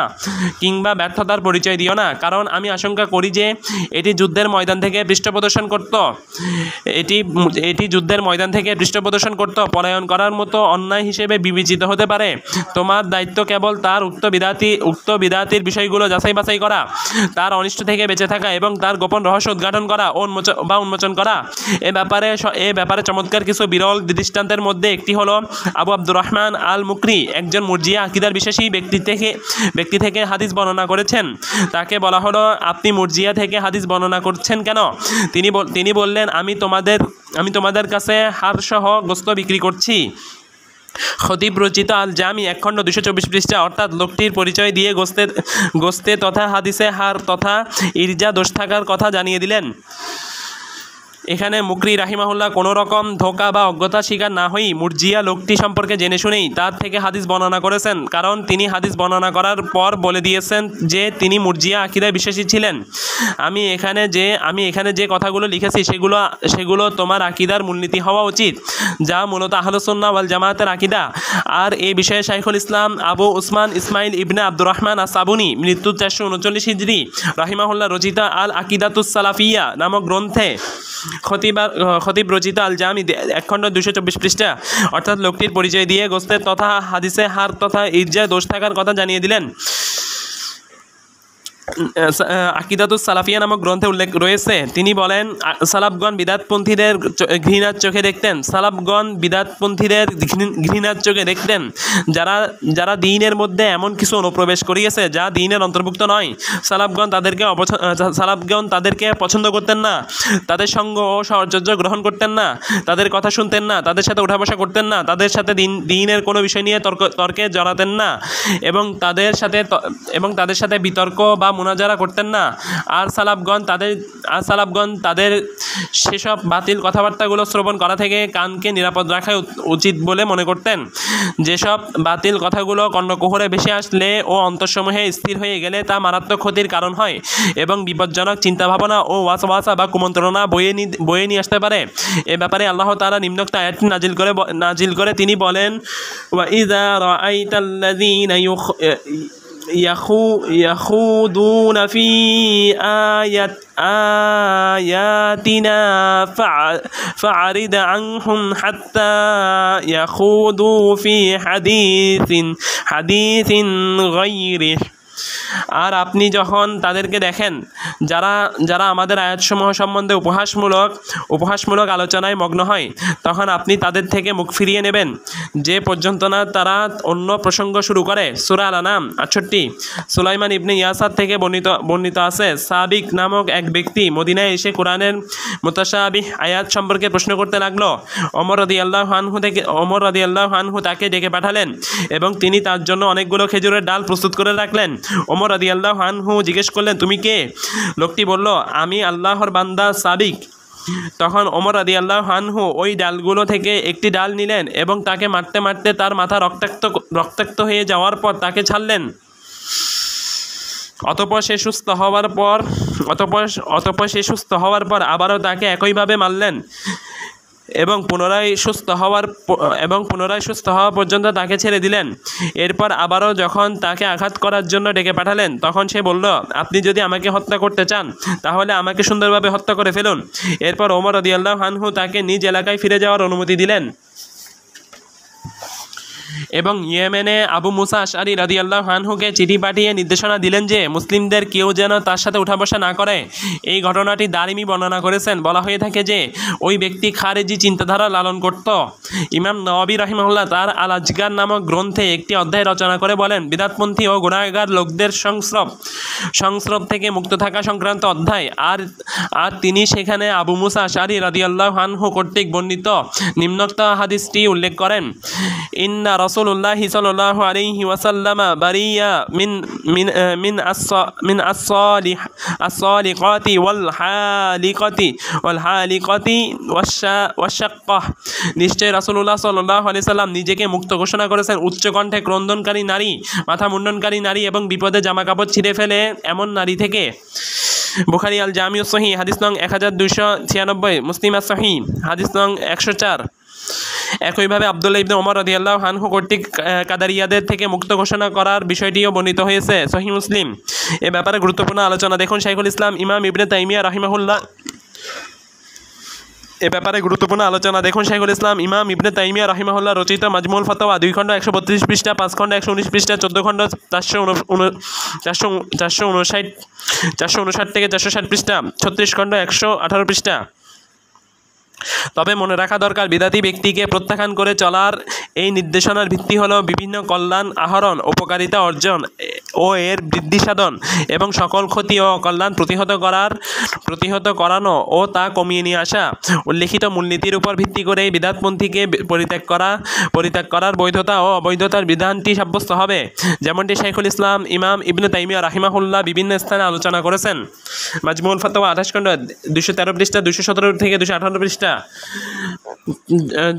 কিংবা ব্যর্থতার পরিচয় দিও না, কারণ আমি আশঙ্কা করি যে এটি যুদ্ধের ময়দান থেকে পলায়ন করার মতো অন্যায় হিসেবে বিবেচিত রচিত হতে পারে। তোমার দায়িত্ব কেবল তার উক্ত বিদাতির বিষয়গুলো যাচাই বাছাই করা, তার অনিষ্ট থেকে বেঁচে থাকা এবং তার গোপন রহস্য উদ্ঘাটন করা ও উন্মোচন করা। এ ব্যাপারে চমৎকার কিছু বিরল দৃষ্টান্তের মধ্যে একটি হলো আবু আব্দুর রহমান আল মুকরি একজন মুরজিয়া আকিদার বিশ্বাসী ব্যক্তি থেকে হাদিস বর্ণনা করেছেন। তাকে বলা হলো, আপনি মুরজিয়া থেকে হাদিস বর্ণনা করছেন কেন? তিনি বললেন, আমি তোমাদের কাছে হাড়সহ গোস্ত বিক্রি করছি। খতিব রচিত আল জামি 1 খণ্ড 224 পৃষ্ঠা। অর্থাৎ লোকটির পরিচয় দিয়ে গোস্তে তথা হাদিসে হাড় তথা ইরজা দোষ থাকার কথা জানিয়ে দিলেন। এখানে মুকরি রাহিমাহুল্লাহ কোনো রকম ধোঁকা বা অজ্ঞতা শিকার না হয়েই মুরজিয়া লোকটি সম্পর্কে জেনে শুনেই তার থেকে হাদিস বর্ণনা করেছেন, কারণ তিনি হাদিস বর্ণনা করার পর বলে দিয়েছেন যে তিনি মুরজিয়া আকিদায় বিশ্বাসী ছিলেন। আমি এখানে যে কথাগুলো লিখেছি সেগুলো তোমার আকিদার মূলনীতি হওয়া উচিত, যা মূলত আহলুস সুন্নাহ ওয়াল জামায়াতের আকিদা। আর এই বিষয়ে শাইখুল ইসলাম আবু উসমান ইসমাইল ইবনে আব্দুর রহমান আস-সাবুনি মৃত্যু 439 হিজরি রাহিমাহুল্লাহ রচিত আল আকিদাতুস সালাফিয়া নামক গ্রন্থে খতিব রচিত আল জামি 1 খণ্ড 224 পৃষ্ঠা। অর্থাৎ লোকটির পরিচয় দিয়ে গোস্তের তথা হাদিসে হার তথা ইরজায় দোষ থাকার কথা জানিয়ে দিলেন। আকিদাতুস সালাফিয়া নামক গ্রন্থে উল্লেখ রয়েছে, তিনি বলেন, সালাফগণ বিদাতপন্থীদের ঘৃণার চোখে দেখতেন যারা দ্বীনের মধ্যে এমন কিছু অনুপ্রবেশ করিয়েছে যা দ্বীনের অন্তর্ভুক্ত নয়। সালাফগণ তাদেরকে পছন্দ করতেন না, তাদের সঙ্গ ও সহচর্য গ্রহণ করতেন না, তাদের কথা শুনতেন না, তাদের সাথে উঠা বসা করতেন না, তাদের সাথে দ্বীনের কোনো বিষয় নিয়ে তর্কে জড়াতেন না এবং তাদের সাথে বিতর্ক বা মুনাজারা করতেন না। আর সালাফগণ তাদের সেসব বাতিল কথাবার্তাগুলো শ্রবণ করা থেকে কানকে নিরাপদ রাখা উচিত বলে মনে করতেন। যেসব বাতিল কথাগুলো কর্ণকুহরে ভেসে আসলে ও অন্তঃসমূহে স্থির হয়ে গেলে তা মারাত্মক ক্ষতির কারণ হয় এবং বিপজ্জনক চিন্তাভাবনা ও ওয়াসওয়াসা বা কুমন্ত্রণা বয়ে নিয়ে আসতে পারে। এ ব্যাপারে আল্লাহ তাআলা নিম্নোক্ত আয়াতটি নাজিল করে তিনি বলেন, ওয়া ইযা রাআইতাল্লাযীনা يخوضون في آياتنا فأعرض عنهم حتى يخوضوا في حديث غيره। আর আপনি যখন তাদেরকে দেখেন যারা আমাদের আয়াতসমূহ সম্বন্ধে উপহাসমূলক আলোচনায় মগ্ন হয়, তখন আপনি তাদের থেকে মুখ ফিরিয়ে নেবেন যে পর্যন্ত না তারা অন্য প্রসঙ্গ শুরু করে। সূরা আল-আনাম 68। সুলাইমান ইবনে ইয়াসার থেকে বর্ণিত আছে, সাবিক নামক এক ব্যক্তি মদিনায় এসে কোরআনের মুতাশাবিহ আয়াত সম্পর্কে প্রশ্ন করতে লাগলো। ওমর রাদিয়াল্লাহু আনহু তাকে ডেকে পাঠালেন এবং তিনি তার জন্য অনেকগুলো খেজুরের ডাল প্রস্তুত করে রাখলেন। ওমর রাদিয়াল্লাহু আনহু জিজ্ঞেস করলেন, তুমি কে? লোকটি বলল, আমি আল্লাহর বান্দা সাবিক। তখন ওমর রাদিয়াল্লাহু আনহু ওই ডালগুলো থেকে একটি ডাল নিলেন এবং তাকে মারতে মারতে তার মাথা রক্তাক্ত হয়ে যাওয়ার পর তাকে ছাড়লেন। অতঃপর সে সুস্থ হওয়ার পর আবারও তাকে একইভাবে মারলেন এবং পুনরায় সুস্থ হওয়া পর্যন্ত তাকে ছেড়ে দিলেন। এরপর আবারও যখন তাকে আঘাত করার জন্য ডেকে পাঠালেন, তখন সে বলল, আপনি যদি আমাকে হত্যা করতে চান তাহলে আমাকে সুন্দরভাবে হত্যা করে ফেলুন। এরপর ওমর রাদিয়াল্লাহু আনহু তাকে নিজ এলাকায় ফিরে যাওয়ার অনুমতি দিলেন এবং ইয়েমেনে আবু মুসা আশআরী রাদিয়াল্লাহু আনহুকে চিঠি পাঠিয়ে নির্দেশনা দিলেন যে মুসলিমদের কেউ যেন তার সাথে উঠা বসা না করে। এই ঘটনাটি দারিমি বর্ণনা করেছেন। বলা হয়ে থাকে যে ওই ব্যক্তি খারেজি চিন্তাধারা লালন করত। ইমাম নওয়াবী রাহিমাহুল্লাহ তার আল আজগার নামক গ্রন্থে একটি অধ্যায় রচনা করে বলেন, বিদাতপন্থী ও গুনাহগার লোকদের সংস্রব থেকে মুক্ত থাকা সংক্রান্ত অধ্যায়। আর তিনি সেখানে আবু মুসা আশআরী রাদিয়াল্লাহু আনহু কর্তৃক বর্ণিত নিম্নোক্ত হাদিসটি উল্লেখ করেন, ইন্না রাসূলুল্লাহি সাল্লাল্লাহু আলাইহি ওয়াসাল্লাম বারিয়া মিন as-saliqati wal haliqati wash-shaqqah। নিশ্চয় রাসূলুল্লাহ সাল্লাল্লাহু আলাইহি সাল্লাম নিজেকে মুক্ত ঘোষণা করেছেন উচ্চ কণ্ঠে ক্রন্দনকারী নারী, মাথা মুন্ডনকারী নারী এবং বিপদে জামাকাপড় ছিঁড়ে ফেলে এমন নারী থেকে। বুখারী আল জামিউ সহিহ হাদিস নং 1296, মুসলিম as-সহিহ হাদিস নং 104। একইভাবে আব্দুল্লাহ ইবনে ওমর রাদিয়াল্লাহু আনহু কর্তৃক কাদারিয়াদের থেকে মুক্ত ঘোষণা করার বিষয়টিও বর্ণিত হয়েছে সহিহ মুসলিম। এ ব্যাপারে গুরুত্বপূর্ণ আলোচনা দেখুন শাইখুল ইসলাম ইমাম ইবনে তাইমিয়া রাহিমাহুল্লাহ এ ব্যাপারে গুরুত্বপূর্ণ আলোচনা দেখুন শাইখুল ইসলাম ইমাম ইবনে তাইমিয়া রাহিমাহুল্লাহ রচিত মাজমুল ফাতাওয়া 2 খণ্ড 132 পৃষ্ঠা, 5 খণ্ড 119 পৃষ্ঠা, 14 খণ্ড 459 থেকে 460 পৃষ্ঠা, 36 খণ্ড 118 পৃষ্ঠা। তবে মনে রাখা দরকার, বিদাতি ব্যক্তিকে প্রত্যাখ্যান করে চলার এই নির্দেশনার ভিত্তি হলো বিভিন্ন কল্যাণ আহরণ, উপকারিতা অর্জন ও এর বৃদ্ধি সাধন এবং সকল ক্ষতি ও অকল্যাণ প্রতিহত করানো ও তা কমিয়ে নিয়ে আসা। উল্লেখিত মূলনীতির উপর ভিত্তি করে এই বিদাতপন্থীকে পরিত্যাগ করার বৈধতা ও অবৈধতার বিধানটি সাব্যস্ত হবে, যেমনটি শাইখুল ইসলাম ইমাম ইবনে তাইমিয়া রাহিমাহুল্লাহ বিভিন্ন স্থানে আলোচনা করেছেন। মাজমুল ফাতাওয়া 28 খণ্ড 213 পৃষ্ঠা, 217 থেকে 218 পৃষ্ঠা।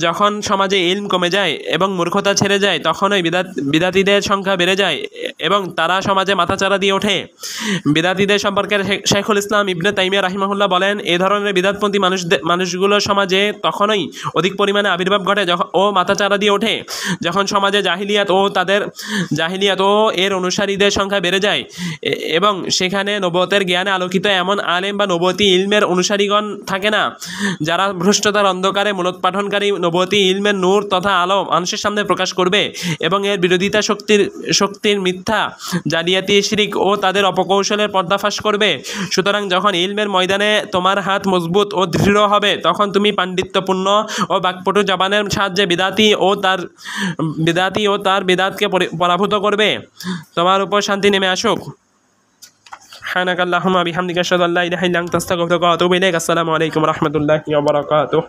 যখন সমাজে ইলম কমে যায় এবং মূর্খতা ছেড়ে যায়, তখন ওই বিদাতীদের সংখ্যা বেড়ে যায় এবং তারা সমাজে মাথাচাড়া দিয়ে ওঠে। বিদাতীদের সম্পর্কে শাইখুল ইসলাম ইবনে তাইমিয়া রাহিমাহুল্লাহ বলেন, এই ধরনের বিদাতপন্থী মানুষগুলো সমাজে তখনই অধিক পরিমাণে আবির্ভাব ঘটে ও মাথাচাড়া দিয়ে ওঠে যখন সমাজে জাহিলিয়াত ও এর অনুসারীদের সংখ্যা বেড়ে যায় এবং সেখানে নবুয়তের জ্ঞানে আলোকিত এমন আলেম বা নবুয়তি ইলমের অনুসারীগণ থাকে না, যারা ভ্রষ্টতার অন্ধকারে মূলোৎপাটনকারী নবুয়তি ইলমের নূর তথা আলো মানুষের সামনে প্রকাশ করবে এবং এর বিরোধিতা শক্তির মিথ্যা জালিয়াতি শিরক ও তাদের অপকৌশলের পর্দাফাশ করবে। সুতরাং যখন ইলমের ময়দানে তোমার হাত মজবুত ও দৃঢ় হবে, তখন তুমি পাণ্ডিত্যপূর্ণ ও বাকপটু জবানের সাহায্যে বিদাতি ও তার বিদাতকে পরাভূত করবে। তোমার উপর শান্তি নেমে আসুক। সুবহানাকাল্লাহুম্মা বিহামদিকা আশহাদু আল্লা ইলাহা ইল্লা আনতা আস্তাগফিরুকা ওয়া আতুবু ইলাইক। আসসালামু আলাইকুম ওয়া রাহমাতুল্লাহি ওয়া বারাকাতুহু।